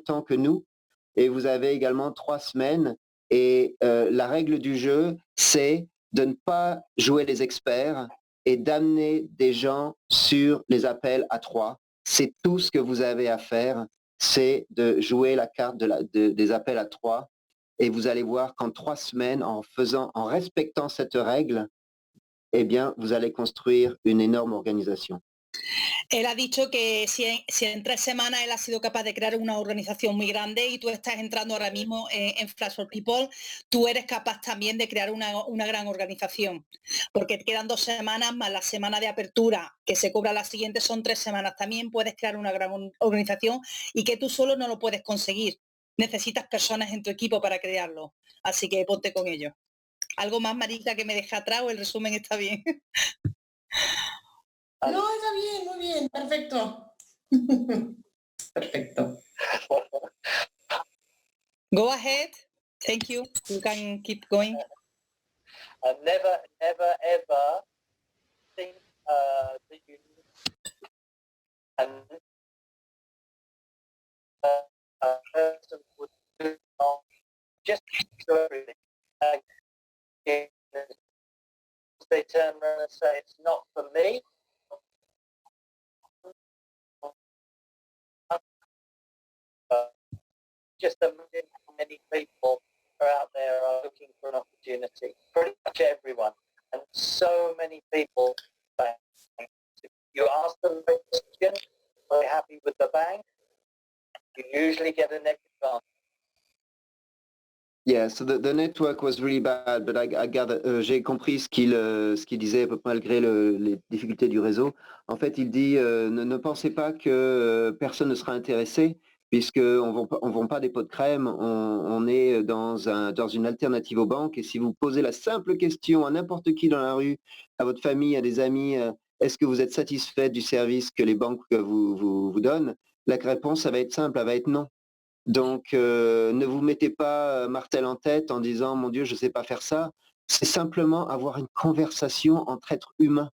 temps que nous. Et vous avez également 3 semaines. Et la règle du jeu, c'est de ne pas jouer les experts et d'amener des gens sur les appels à 3. C'est tout ce que vous avez à faire c'est de jouer la carte des appels à 3. Et vous allez voir qu'en 3 semaines, en respectant cette règle, eh bien, vous allez construire une énorme organisation. Él ha dicho que si en 3 semanas él ha sido capaz de crear una organización muy grande y tú estás entrando ahora mismo en Flash for People, tú eres capaz también de crear una gran organización, porque quedan 2 semanas más la semana de apertura que se cobra la siguiente, son 3 semanas. También puedes crear una gran organización y que tú solo no lo puedes conseguir. Necesitas personas en tu equipo para crearlo, así que ponte con ello. ¿Algo más, Marita, que me deje atrás o el resumen está bien? No, está bien, muy bien, perfecto. Perfecto. Go ahead. Thank you. You can keep going. Never, ever, ever think that you and a person would do not just do everything. They turn around and say it's not for me. Just imagine how many people are out there are looking for an opportunity. Pretty much everyone, and so many people. You ask them a question, are they happy with the bank? You usually get a negative answer. Yeah, so the network was really bad, but I gather, j'ai compris ce qu'il disait malgré les difficultés du réseau. En fait, il dit ne pensez pas que personne ne sera intéressé, puisqu'on ne vend pas des pots de crème, on est dans une alternative aux banques. Et si vous posez la simple question à n'importe qui dans la rue, à votre famille, à des amis, est-ce que vous êtes satisfait du service que les banques vous donnent? La réponse, ça va être simple, elle va être non. Donc, ne vous mettez pas martel en tête en disant « Mon Dieu, je ne sais pas faire ça ». C'est simplement avoir une conversation entre êtres humains.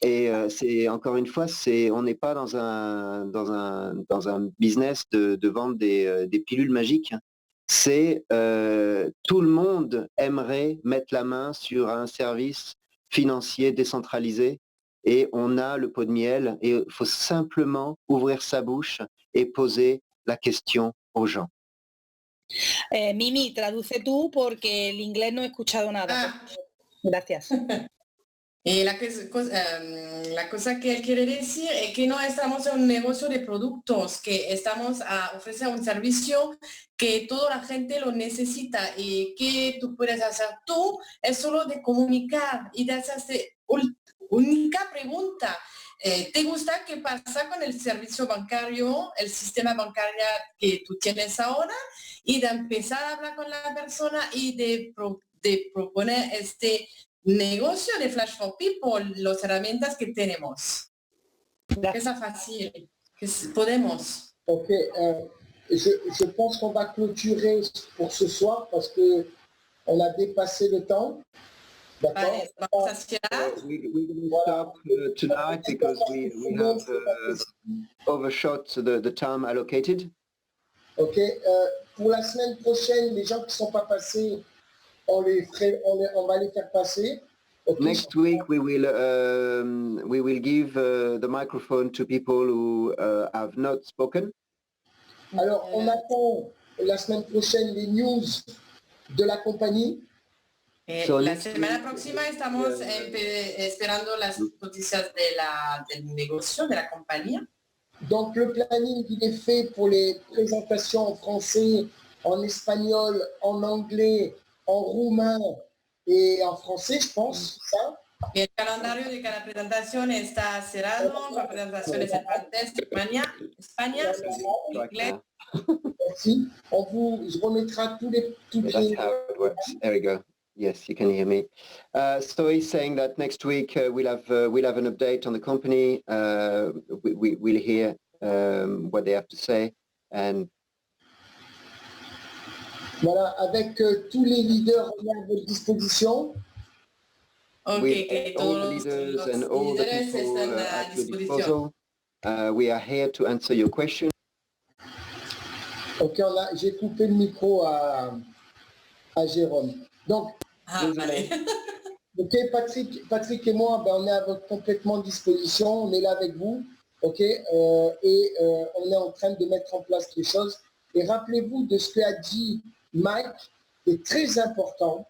Et c'est encore une fois, on n'est pas dans un business de vendre des pilules magiques. C'est tout le monde aimerait mettre la main sur un service financier décentralisé et on a le pot de miel et il faut simplement ouvrir sa bouche et poser la question aux gens. Mimi, traduce tú porque el inglés no he escuchado nada. Gracias. La cosa que él quiere decir es que no estamos en un negocio de productos, que estamos a ofrecer un servicio que toda la gente lo necesita y que tú puedes hacer tú es solo de comunicar y de hacerse única pregunta. ¿Te gusta qué pasa con el servicio bancario, el sistema bancario que tú tienes ahora? Y de empezar a hablar con la persona y de proponer este negocio de Flash for People, las herramientas que tenemos. Es fácil, que podemos. Ok, je pense qu'on va clôturer pour ce soir parce qu'on a dépassé le temps. Vale, vamos a cerrar. We will stop tonight because we have overshot the time allocated. Ok, pour la semaine prochaine, les gens qui ne sont pas passés, on va les faire passer. Okay. Next week we will give the microphone to people who have not spoken. Alors on attend la semaine prochaine les news de la compagnie. La semana próxima estamos esperando las noticias del negocio, de la compañía. Donc le planning il est fait pour les présentations en français, en espagnol, en anglais, en roumain et en français, je pense, ça. Y el calendario de cada presentación está cerrado, con presentaciones en francés, España, inglés. Merci. Je remettrai tous les... That's how it works. There we go. Yes, you can hear me. So he's saying that next week we'll have an update on the company. We'll hear what they have to say. And voilà, avec tous les leaders à votre disposition. Okay, all the leaders and all the people at your disposal. We are here to answer your questions. Ok, j'ai coupé le micro à Jérôme. Donc, vale. Ok, Patrick et moi, on est à votre complètement disposition, on est là avec vous. Ok, on est en train de mettre en place les choses. Et rappelez-vous de ce qu'a dit Mike, qui est très important.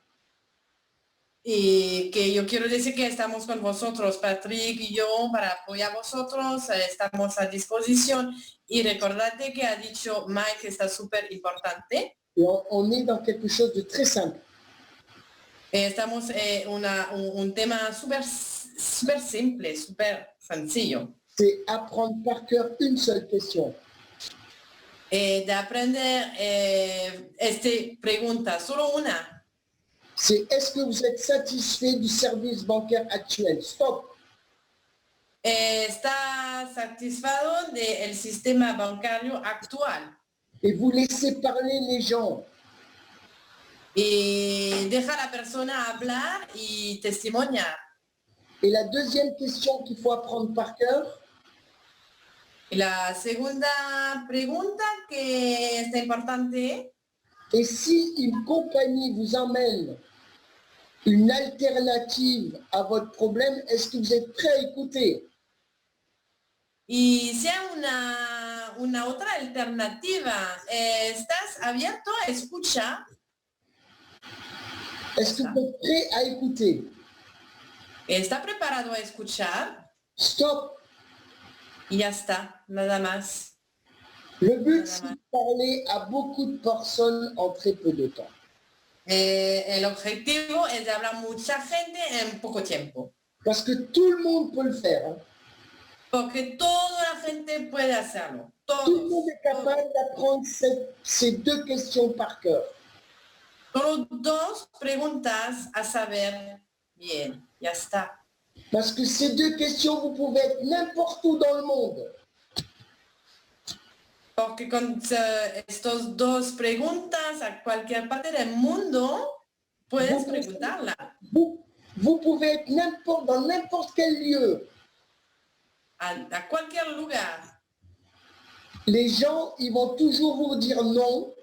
Y que yo quiero decir que estamos con vosotros, Patrick y yo, para apoyar a vosotros, estamos a disposición. Y recordate que ha dicho Mike que está súper importante. Et on est dans quelque chose de très simple. Estamos un tema súper simple, súper sencillo. C'est apprendre par cœur une seule question. De aprender pregunta, solo una. C'est est-ce que vous êtes satisfait du service bancaire actuel? Stop. ¿Está satisfado del sistema bancario actual? Et vous laissez parler les gens. Y deja a la persona hablar y testimoniar. Et la deuxième question qu'il faut apprendre par cœur. Y la segunda pregunta que es importante. Et si une compagnie vous emmène une alternative à votre problème, est-ce que vous êtes prêt à écouter? Y si hay una otra alternativa, ¿estás abierto a escuchar? Est-ce que vous êtes prêt à écouter? ¿Está preparado a escuchar? Stop. Y ya está, nada más. Le but, c'est de parler à beaucoup de personnes en très peu de temps. El objetivo es de hablar a mucha gente en poco tiempo. Parce que tout le monde peut le faire. Hein. Porque toda la gente puede hacerlo. Tout le monde est capable d'apprendre ces deux questions par cœur. Solo dos preguntas a saber bien, ya está. Parce que ces deux questions, vous pouvez être n'importe où dans le monde. Porque con estos dos preguntas a cualquier parte del mundo puedes preguntarla. Vous pouvez être dans n'importe quel lieu. A cualquier lugar. Les gens, ils vont toujours vous dire non.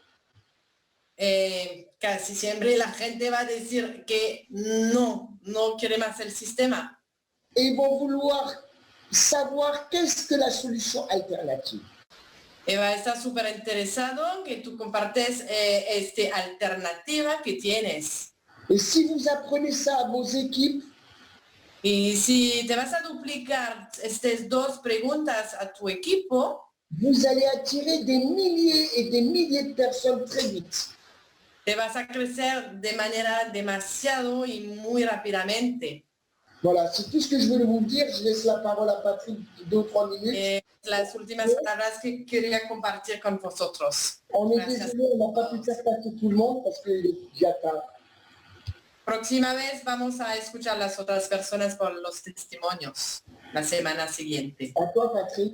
Casi siempre la gente va a decir que no quiere más el sistema. Et ils vont vouloir savoir qu'est-ce que la solution alternative. Y va a estar súper interesado que tú compartes alternativa que tienes. Et si vous apprenez ça à vos équipes, y si te vas a duplicar estas dos preguntas a tu equipo, vous allez attirer des milliers et des milliers de personnes très vite. Te vas a crecer de manera demasiado y muy rápidamente. Voilà, c'est tout ce que je voulais vous dire. Je laisse la parole à Patrick 2 ou 3 minutes. Las últimas palabras que quería compartir con vosotros. On est désolé, on n'a pas pu faire passer tout le monde parce qu'il est déjà tard. Próxima vez vamos a escuchar las otras personas por los testimonios la semana siguiente. À toi, Patrick.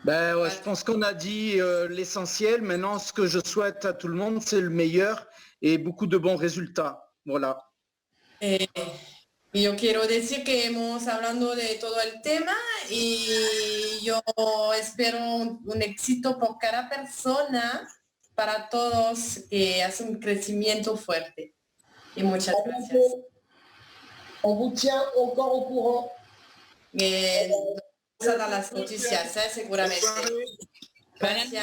Ben, ouais, je pense qu'on a dit l'essentiel. Maintenant, ce que je souhaite à tout le monde, c'est le meilleur et beaucoup de bons résultats. Voilà. Y yo quiero decir que hemos hablado de todo el tema y yo espero un éxito por cada persona para todos que hacen un crecimiento fuerte. Y muchas gracias. On vous tient encore au courant. Vamos a dar las noticias, seguramente. Gracias.